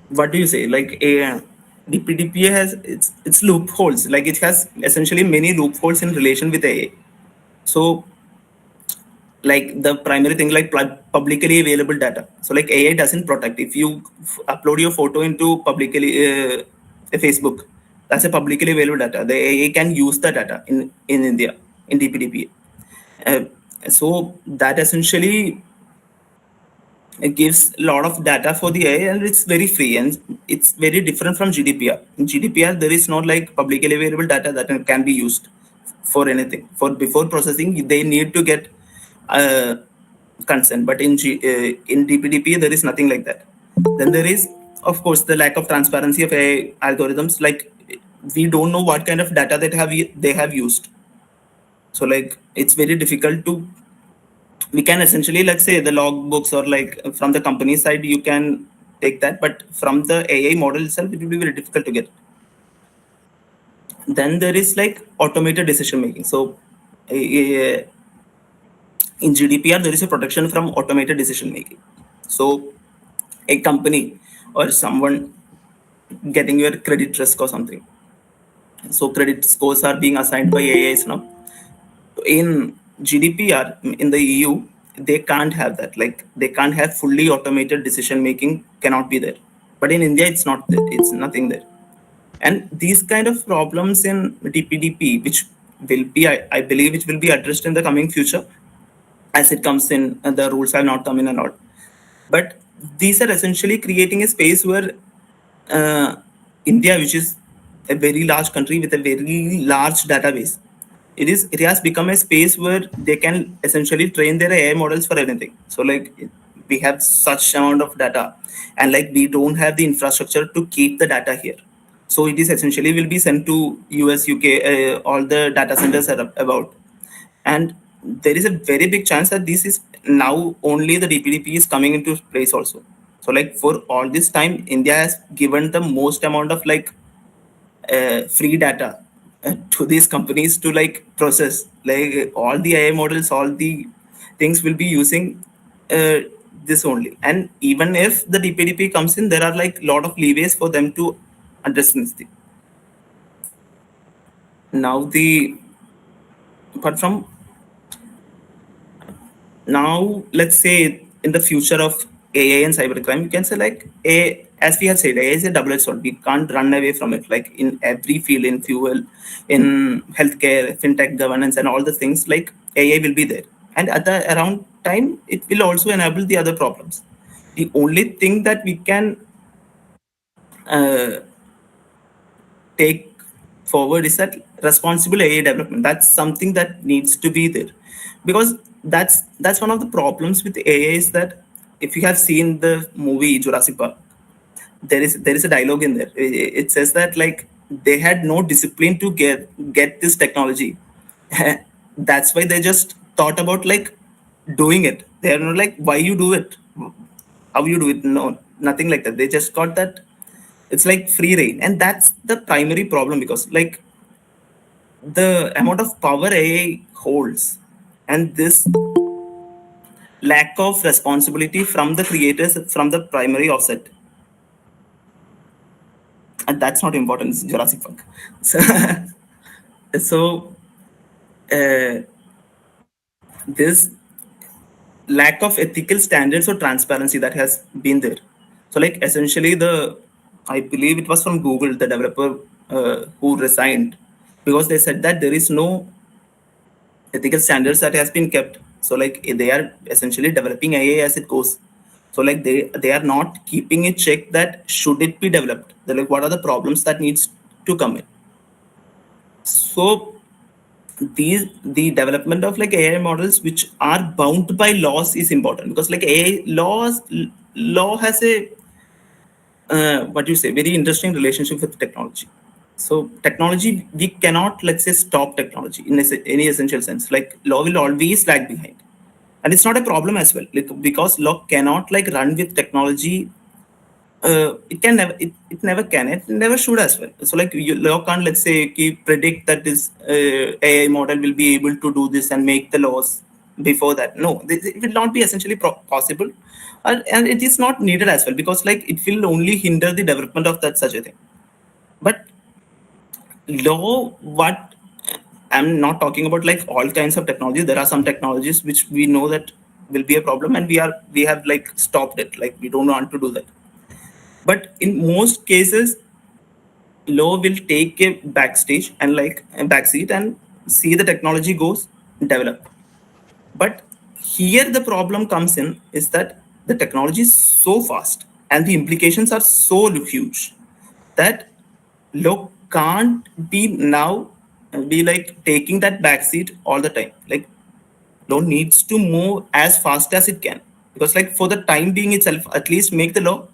what do you say, like a DPDPA has its loopholes. Like it has essentially many loopholes in relation with AI. So like the primary thing, like publicly available data. So like AI doesn't protect. If you upload your photo into publicly a Facebook, that's a publicly available data. The AI can use the data in India in DPDPA. So that essentially it gives a lot of data for the AI, and it's very free, and it's very different from GDPR. In GDPR, there is not like publicly available data that can be used for anything. For before processing, they need to get uh, consent, but in DPDP, there is nothing like that. Then there is, of course, the lack of transparency of AI algorithms. Like we don't know what kind of data that they have used. So like it's very difficult to, we can essentially, let's say the log books or like from the company side you can take that, but from the AI model itself it will be very difficult to get. Then there is like automated decision making. So in GDPR there is a protection from automated decision making. So a company or someone getting your credit risk or something, so credit scores are being assigned by AIs now. In GDPR in the EU, they can't have that. Like they can't have fully automated decision making. Cannot be there. But in India, it's not there. It's nothing there. And these kind of problems in DPDP, which will be, I believe, which will be addressed in the coming future, as it comes in, the rules have not come in and all. But these are essentially creating a space where uh, India, which is a very large country with a very large database, it has become a space where they can essentially train their AI models for anything. So like we have such amount of data, and like we don't have the infrastructure to keep the data here. So it is essentially will be sent to US, UK, all the data centers are about, and there is a very big chance that this is now only the DPDP is coming into place also. So like for all this time, India has given the most amount of like free data to these companies to like process, like all the AI models, all the things will be using uh, this only. And even if the DPDP comes in, there are like lot of leeways for them to address this thing. Now the apart from now, let's say in the future of AI and cybercrime, you can say like as we have said, AI is a double-edged sword. We can't run away from it. Like in every field, in fuel, in healthcare, fintech, governance, and all the things, like AI will be there. And at the around time, it will also enable the other problems. The only thing that we can uh, take forward is that responsible AI development. That's something that needs to be there, because that's one of the problems with AI is that if you have seen the movie Jurassic Park, there is a dialogue in there. It says that like they had no discipline to get this technology. That's why they just thought about like doing it. They are not like why you do it, how you do it. No, nothing like that. They just got that it's like free reign, and that's the primary problem because like the amount of power AI holds and this lack of responsibility from the creators from the primary offset, and that's not important. It's Jurassic Park. So, so this lack of ethical standards or transparency that has been there. So like essentially I believe it was from Google, the developer who resigned because they said that there is no ethical standards that has been kept. So like they are essentially developing AI as it goes. So like they are not keeping a check that should it be developed. They're like what are the problems that needs to come in. So the development of like AI models which are bound by laws is important because like AI law has a what you say very interesting relationship with technology. So technology we cannot let's say stop technology in any essential sense. Like law will always lag behind, and it's not a problem as well. Like because law cannot like run with technology it can never it never can it never should as well. So like law can't let's say predict that this AI model will be able to do this and make the laws before that. No, it will not be essentially possible, and it is not needed as well because like it will only hinder the development of that such a thing. But law what I'm not talking about like all kinds of technologies. There are some technologies which we know that will be a problem and we have like stopped it, like we don't want to do that. But in most cases, law will take a backstage and like a backseat and see the technology goes develop. But here the problem comes in is that the technology is so fast and the implications are so huge that law can't be now be like taking that backseat all the time. Like law needs to move as fast as it can because like for the time being itself at least make the law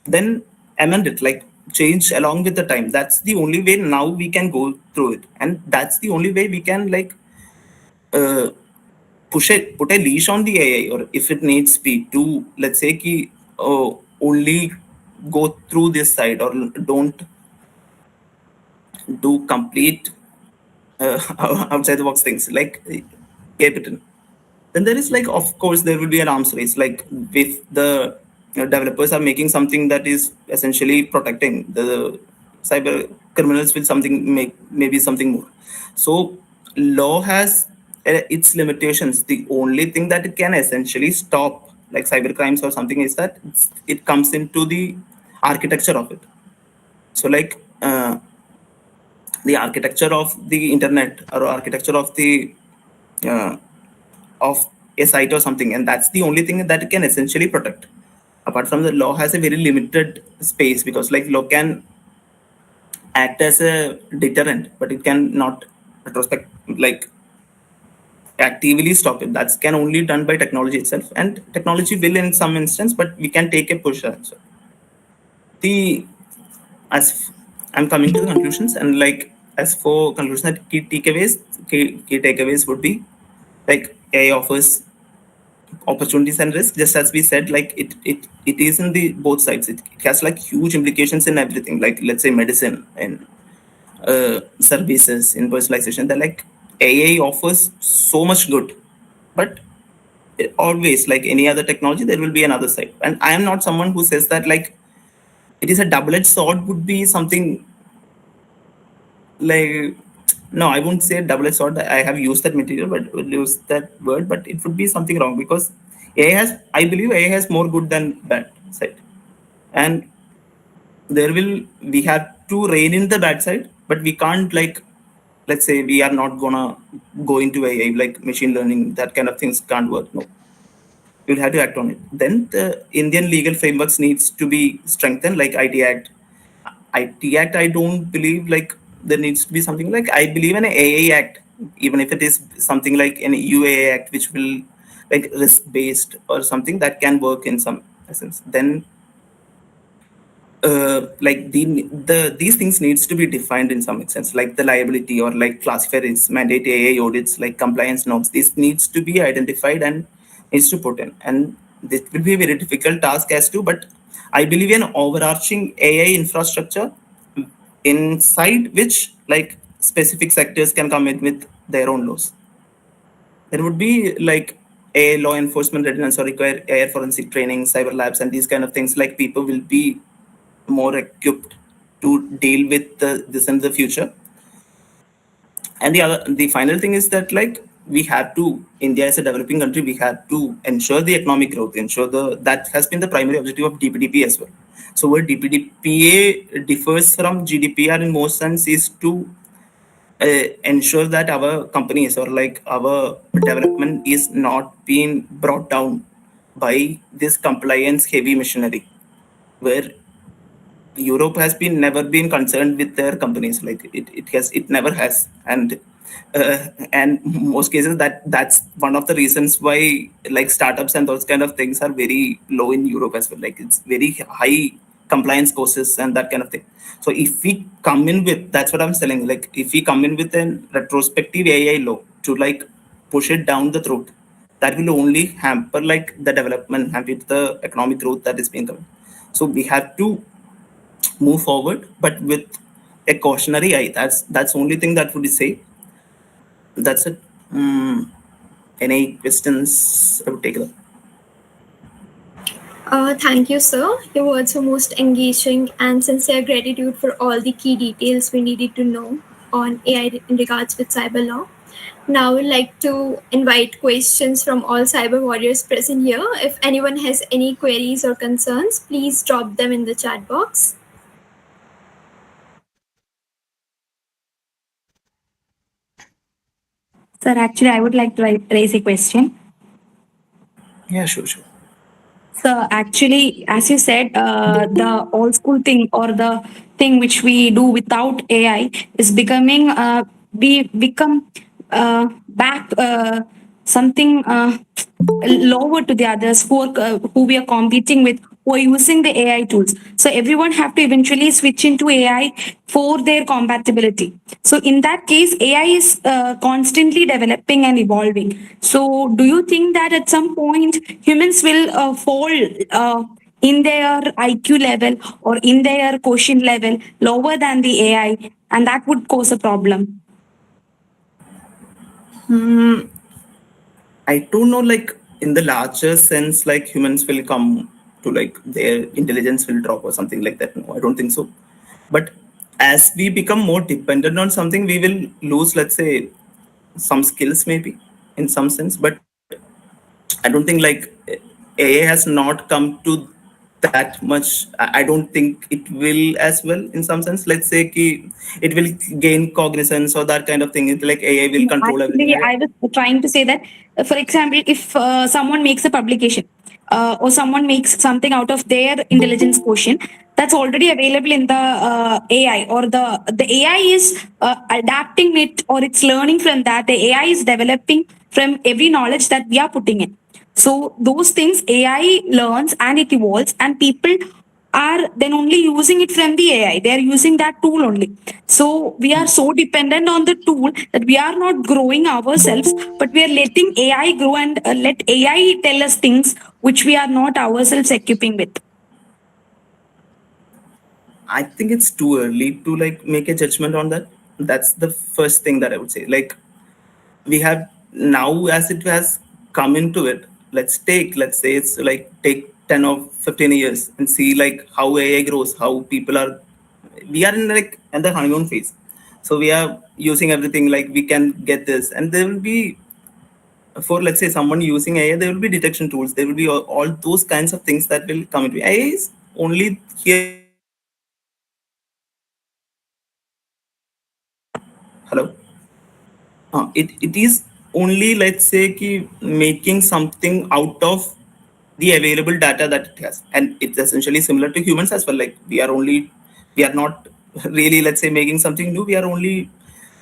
then amend it like change along with the time. That's the only way now we can go through it, and that's the only way we can like uh, put a leash on the AI, or if it needs be to let's say ki only go through this side or don't do complete outside the box things like keep it in. Then there is like of course there will be an arms race like if the developers are making something that is essentially protecting the cyber criminals with something make maybe something more. So law has its limitations. The only thing that it can essentially stop like cyber crimes or something is that it comes into the architecture of it. So like the architecture of the internet or architecture of the uh, of a site or something, and that's the only thing that it can essentially protect. Apart from the law has a very limited space because like law can act as a deterrent, but it can not retrospect like actively stop it. That's can only done by technology itself, and technology will in some instance, but we can take a push also. The as I'm coming to the conclusions, and like as for conclusion, key takeaways would be like AI offers opportunities and risks. Just as we said, like it is in the both sides. It has like huge implications in everything. Like let's say medicine and services in personalization. That like AI offers so much good, but always, like any other technology, there will be another side. And I am not someone who says that like it is a double-edged sword would be something like, no, I won't say double-edged sword. I have used that material, but will use that word, but it would be something wrong because AI has, I believe AI has more good than bad side. And there will, we have to rein in the bad side, but we can't like, let's say we are not gonna go into AI like machine learning, that kind of things can't work. No, you'll have to act on it. Then the Indian legal frameworks needs to be strengthened, like IT Act. IT Act, I don't believe like there needs to be something like, I believe an AA Act, even if it is something like an UAA Act, which will like risk based or something that can work in some essence. Then like these things needs to be defined in some sense, like the liability or like classified as mandate AA audits, like compliance norms. This needs to be identified and needs to put in, and this will be a very difficult task as to. But I believe in overarching AI infrastructure inside which like specific sectors can come in with their own laws. There would be like a law enforcement readiness or require air forensic training, cyber labs, and these kind of things. Like people will be more equipped to deal with this in the future. And the final thing is that like we have to, India as a developing country, we have to ensure the economic growth, ensure that has been the primary objective of DPDP as well. So where DPDPA differs from GDPR in most sense is to ensure that our companies or like our development is not being brought down by this compliance heavy machinery, where Europe has been never been concerned with their companies. Like it never has. And most cases that's one of the reasons why like startups and those kind of things are very low in Europe as well. Like it's very high compliance courses and that kind of thing. So if we come in with, that's what I'm saying, like if we come in with a retrospective AI law to like push it down the throat, that will only hamper like the development, hamper the economic growth that is being coming. So we have to move forward, but with a cautionary eye. That's the only thing that would say. That's it. Any questions? I would take it up. Thank you, sir. Your words were most engaging, and sincere gratitude for all the key details we needed to know on AI in regards with cyber law. Now, I would like to invite questions from all cyber warriors present here. If anyone has any queries or concerns, please drop them in the chat box. Sir, actually, I would like to raise a question. Yeah, sure. So actually, as you said, the old school thing or the thing which we do without AI is becoming, we become back something lower to the others who we are competing with, who are using the AI tools. So everyone have to eventually switch into AI for their compatibility. So in that case, AI is constantly developing and evolving. So do you think that at some point humans will fall in their IQ level or in their quotient level lower than the AI, and that would cause a problem? I don't know, like in the larger sense, like humans will come to like their intelligence will drop or something like that. No, I don't think so. But as we become more dependent on something, we will lose, let's say, some skills maybe in some sense. But I don't think like AA has not come to that much. I don't think it will as well in some sense. Let's say it will gain cognizance or that kind of thing. It's like AA will No, control everything. actually, I was trying to say that, for example, if someone makes a publication or someone makes something out of their intelligence quotient, that's already available in the AI, or the AI is adapting it, or it's learning from that. The AI is developing from every knowledge that we are putting in. So those things AI learns and it evolves, and people are then only using it from the AI. They are using that tool only. So we are so dependent on the tool that we are not growing ourselves, but we are letting AI grow and let AI tell us things which we are not ourselves equipping with. I think it's too early to like make a judgment on that. That's the first thing that I would say. Like we have now, as it has come into it, let's say it's like take 10 or 15 years and see like how AI grows, how people are, we are in like in the honeymoon phase. So we are using everything like we can get this, and there will be, for let's say someone using AI, there will be detection tools, there will be all those kinds of things that will come into AI is only here to make hello. It is only let's say ki making something out of the available data that it has, and it's essentially similar to humans as well. Like we are not really let's say making something new. We are only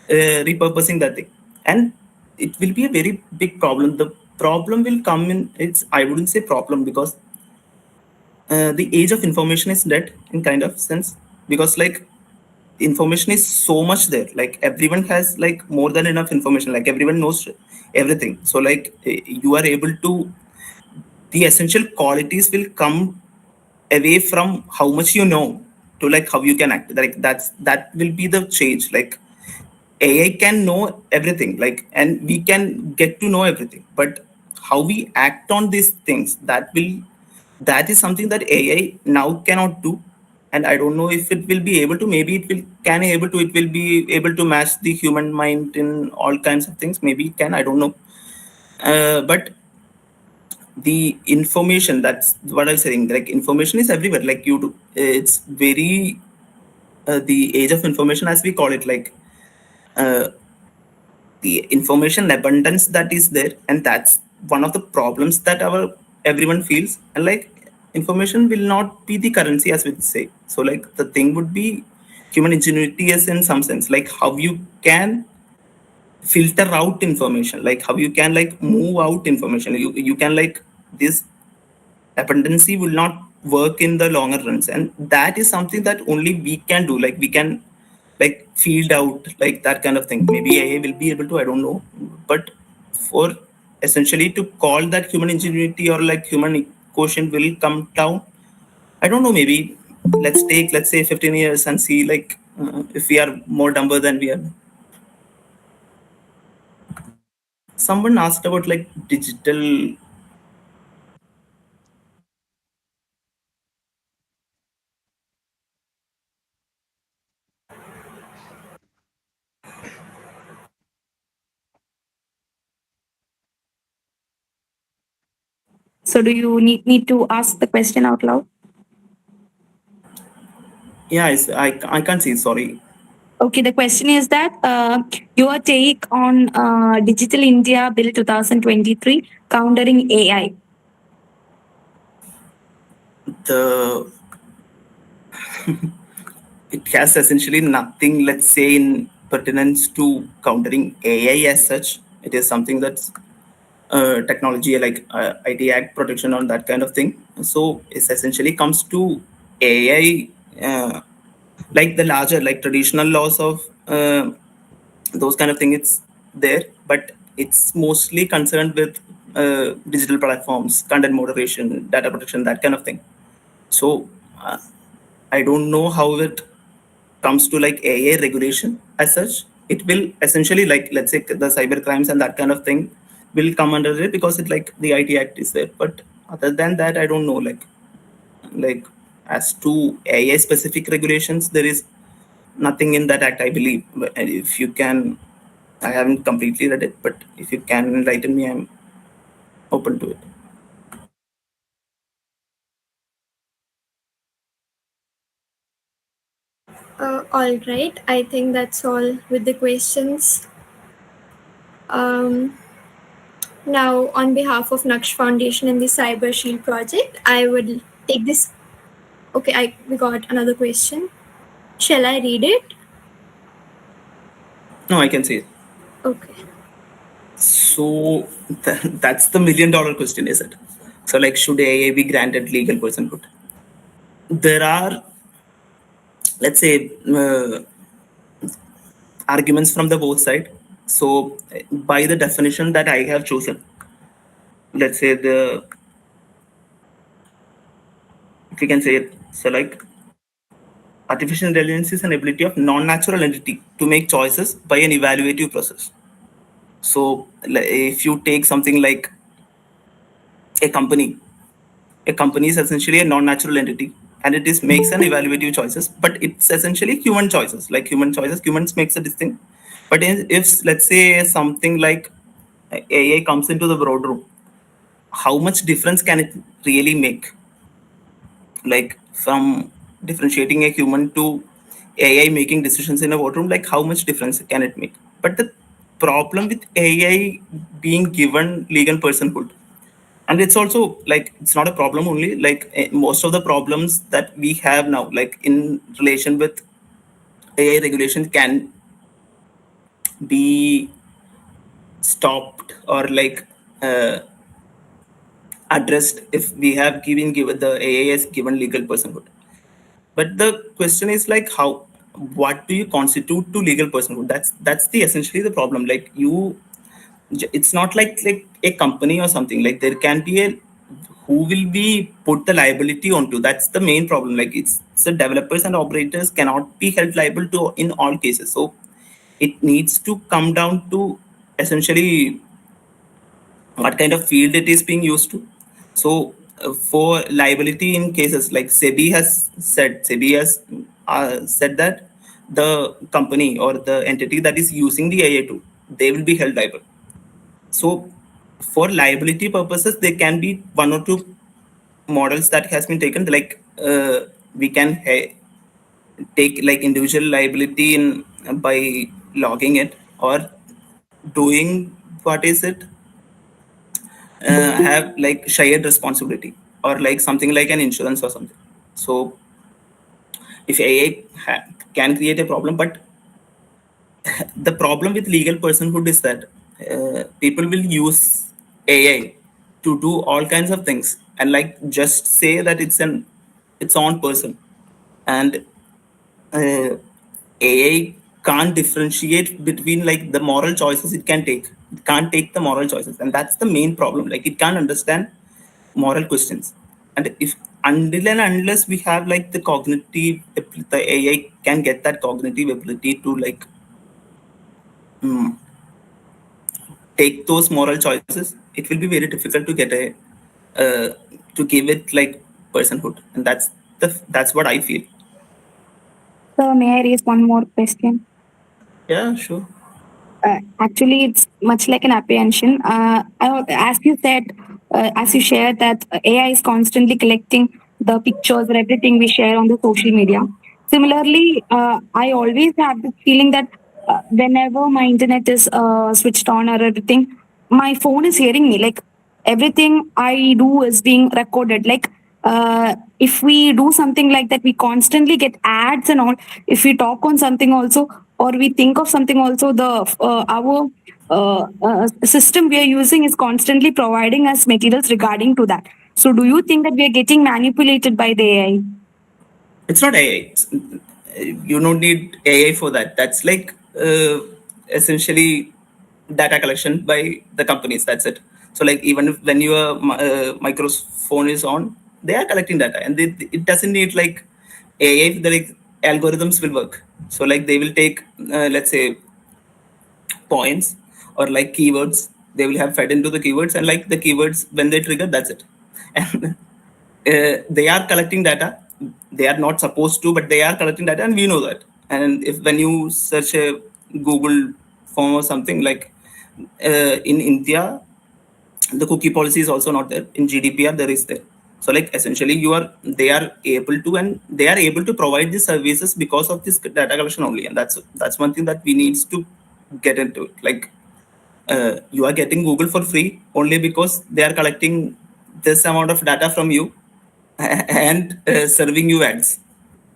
repurposing that thing, and it will be a very big problem. The problem will come in. It's I wouldn't say problem because the age of information is dead in kind of sense, because like information is so much there, like everyone has like more than enough information, like everyone knows everything. So like you are able to, the essential qualities will come away from how much you know to like how you can act, like that will be the change. Like AI can know everything, like, and we can get to know everything, but how we act on these things, that is something that AI now cannot do. And I don't know if it will be able to. Maybe it will be able to match the human mind in all kinds of things. Maybe it can. I don't know. But the information, that's what I'm saying. Like information is everywhere. Like you do, it's very the age of information as we call it. Like uh, the information abundance that is there, and that's one of the problems that our everyone feels. And like information will not be the currency as we say. So like the thing would be human ingenuity as in some sense, like how you can filter out information, like how you can like move out information. You can like this abundancy will not work in the longer runs, and that is something that only we can do. Like we can like field out like that kind of thing. Maybe AI will be able to, I don't know. But for essentially to call that human ingenuity or like human quotient will come down, I don't know. Maybe let's take, let's say 15 years and see like if we are more dumber than we are. Someone asked about like digital. So do you need me to ask the question out loud? Yeah, I can't see, sorry. Okay, the question is that your take on Digital India Bill 2023 countering AI. The it has essentially nothing, let's say, in pertinence to countering AI as such. It is something that's technology, like IT Act protection on that kind of thing. So it essentially comes to AI, like the larger, like traditional laws of those kind of thing. It's there, but it's mostly concerned with digital platforms, content moderation, data protection, that kind of thing. So I don't know how it comes to like AI regulation as such. It will essentially like, let's say the cyber crimes and that kind of thing will come under it because it like the IT Act is there. But other than that, I don't know. Like as to AI specific regulations, there is nothing in that act, I believe. But if you can, I haven't completely read it, but if you can enlighten me, I'm open to it. All right, I think that's all with the questions. Um, Now, on behalf of Naksh Foundation and the CyberShield project, I would take this. Okay, we got another question. Shall I read it? No, I can see it. Okay. So that's the $1 million question, is it? So like, should AA be granted legal personhood? There are, let's say, arguments from the both side. So by the definition that I have chosen, let's say the, if you can say it, so like artificial intelligence is an ability of non-natural entity to make choices by an evaluative process. So if you take something like a company. A company is essentially a non-natural entity, and it is makes an evaluative choices, but it's essentially human choices. Like human choices, humans makes a distinct. But if let's say something like AI comes into the boardroom, how much difference can it really make? Like from differentiating a human to AI making decisions in a boardroom, like how much difference can it make? But the problem with AI being given legal personhood, and it's also like it's not a problem only, like most of the problems that we have now, like in relation with AI regulation, can be stopped or like uh, addressed if we have given the AI has given legal personhood. But the question is like how, what do you constitute to legal personhood? That's the essentially the problem. Like it's not like a company or something. Like there can be a who will be put the liability onto. That's the main problem. Like it's the developers and operators cannot be held liable to in all cases. So it needs to come down to essentially what kind of field it is being used to. So, for liability in cases like SEBI has said that the company or the entity that is using the AI tool, they will be held liable. So, for liability purposes, there can be one or two models that has been taken. Like we can take like individual liability in by logging it or doing what is it have like shared responsibility or like something like an insurance or something. So if AI can create a problem, but the problem with legal personhood is that people will use AI to do all kinds of things and like just say that its own person, and uh, AI can't differentiate between like the moral choices it can take. It can't take the moral choices, and that's the main problem. Like it can't understand moral questions, and if until and unless we have like the AI can get that cognitive ability to like mm, take those moral choices, it will be very difficult to get a to give it like personhood, and that's what I feel. So may I raise one more question? Yeah, sure. Actually, it's much like an apprehension. As you said, as you shared that AI is constantly collecting the pictures or everything we share on the social media. Similarly, I always have this feeling that whenever my internet is switched on or everything, my phone is hearing me. Like everything I do is being recorded. Like if we do something like that, we constantly get ads and all. If we talk on something also, or we think of something also, the our system we are using is constantly providing us materials regarding to that. So do you think that we are getting manipulated by the AI? It's not AI. You don't need AI for that. That's like essentially data collection by the companies. That's it. So like even if when your microphone is on, they are collecting data, and it doesn't need like AI. The like, algorithms will work. So like they will take let's say points or like keywords. They will have fed into the keywords, and like the keywords when they trigger, that's it. And they are collecting data. They are not supposed to, but they are collecting data, and we know that. And if when you search a Google form or something like in India, the cookie policy is also not there. In GDPR, there is there. So like essentially, they are able to, and they are able to provide these services because of this data collection only, and that's one thing that we needs to get into it. Like you are getting Google for free only because they are collecting this amount of data from you and serving you ads.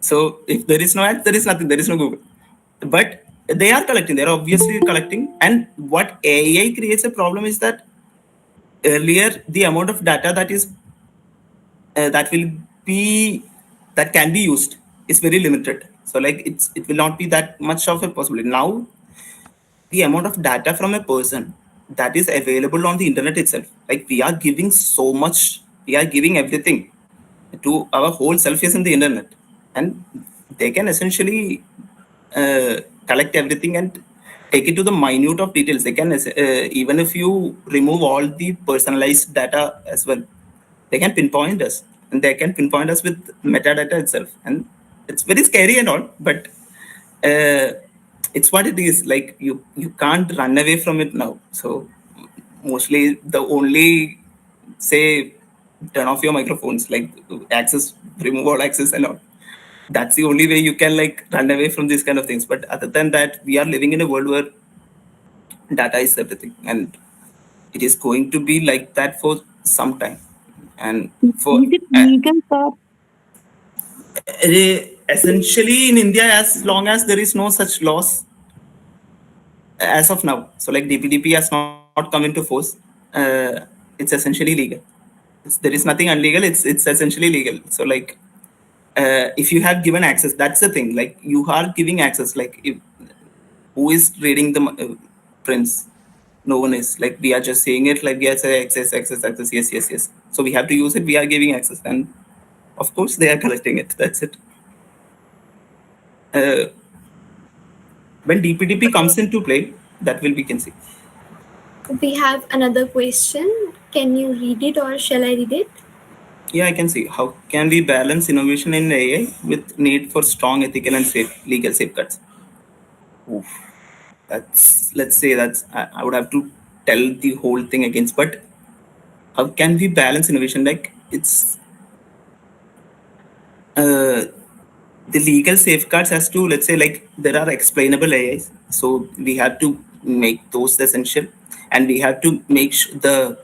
So if there is no ads, there is nothing. There is no Google. But they are collecting. They are obviously collecting. And what AI creates a problem is that earlier the amount of data that will be that can be used is very limited. So like it will not be that much of a possibility. Now the amount of data from a person that is available on the internet itself, like we are giving so much, we are giving everything to our whole self is in the internet, and they can essentially collect everything and take it to the minute of details. They can even if you remove all the personalized data as well, they can pinpoint us, and they can pinpoint us with metadata itself. And it's very scary and all, but uh, it's what it is. Like you can't run away from it now. So mostly the only say turn off your microphones, like access, remove all access and all. That's the only way you can like run away from these kind of things. But other than that, we are living in a world where data is everything, and it is going to be like that for some time. And for Is it legal, sir? essentially in India, as long as there is no such laws as of now, so like DPDP has not come into force, it's essentially legal. There is nothing illegal. It's essentially legal. So like if you have given access, that's the thing. Like you are giving access. Like if who is reading the prints? No one is. Like we are just saying it. Like we are saying access, access, access. Yes, yes, yes. So we have to use it. We are giving access, and of course they are collecting it. That's it. Uh, when DPDP comes into play, that will we can see. We have another question. Can you read it or shall I read it? Yeah, I can see. How can we balance innovation in AI with need for strong ethical and legal safeguards? Oof. That's, let's say that's, I would have to tell the whole thing against, but how can we balance innovation? Like it's the legal safeguards as to, let's say, like there are explainable AIs, so we have to make those essential, and we have to make the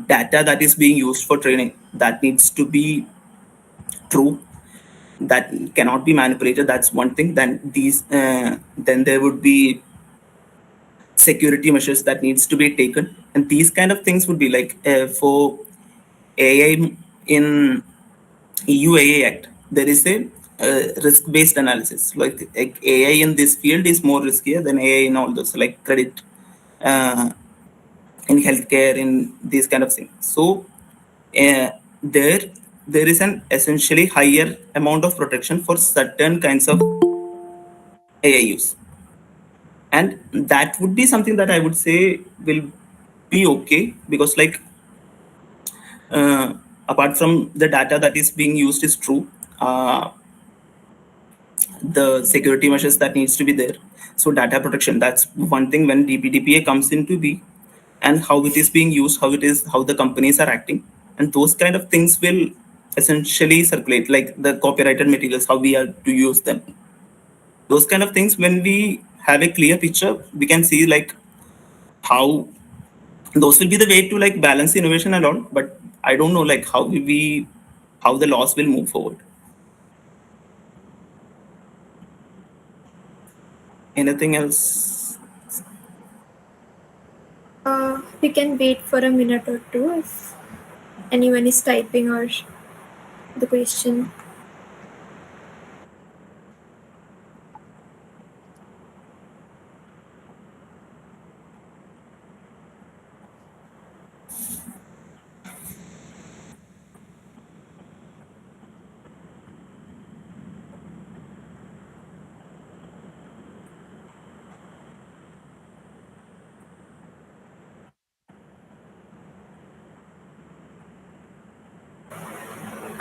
data that is being used for training, that needs to be true, that cannot be manipulated. That's one thing. Then there would be security measures that needs to be taken, and these kind of things would be like for AI in EU AA Act, there is a risk-based analysis. Like AI in this field is more riskier than AI in all those, like credit, uh, in healthcare, in these kind of things. So uh, there there is an essentially higher amount of protection for certain kinds of AI use, and that would be something that I would say will be okay, because like uh, apart from the data that is being used is true, the security measures that needs to be there. So data protection, that's one thing when DPDPA comes into be, and how it is being used, how the companies are acting, and those kind of things will essentially circulate, like the copyrighted materials, how we are to use them. Those kind of things, when we have a clear picture, we can see like how those will be the way to like balance innovation and all. But I don't know like how the laws will move forward. Anything else? We can wait for a minute or two if anyone is typing or the question.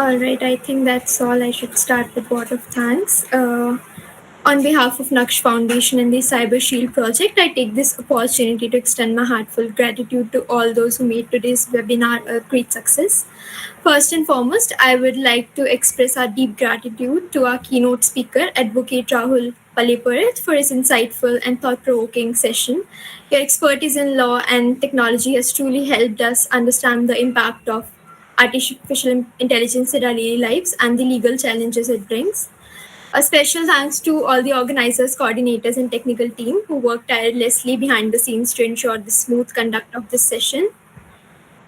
All right, I think that's all. I should start with word of thanks. On behalf of Naksh Foundation and the CyberShield project, I take this opportunity to extend my heartfelt gratitude to all those who made today's webinar a great success. First and foremost, I would like to express our deep gratitude to our keynote speaker, Advocate Rahul Palepurit, for his insightful and thought-provoking session. Your expertise in law and technology has truly helped us understand the impact of artificial intelligence in our daily lives and the legal challenges it brings. A special thanks to all the organizers, coordinators, and technical team who worked tirelessly behind the scenes to ensure the smooth conduct of this session.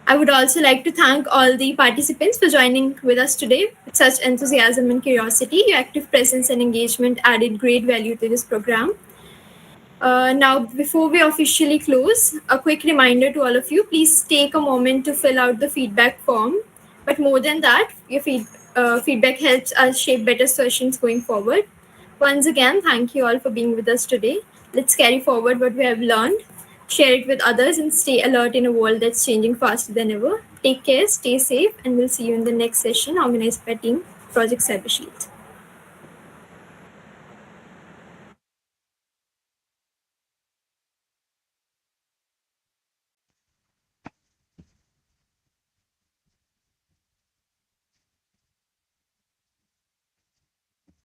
I would also like to thank all the participants for joining with us today with such enthusiasm and curiosity. Your active presence and engagement added great value to this program. Now, before we officially close, a quick reminder to all of you, please take a moment to fill out the feedback form. But more than that, your feedback helps us shape better sessions going forward. Once again, thank you all for being with us today. Let's carry forward what we have learned, share it with others, and stay alert in a world that's changing faster than ever. Take care, stay safe, and we'll see you in the next session organized by Team Project CyberShield.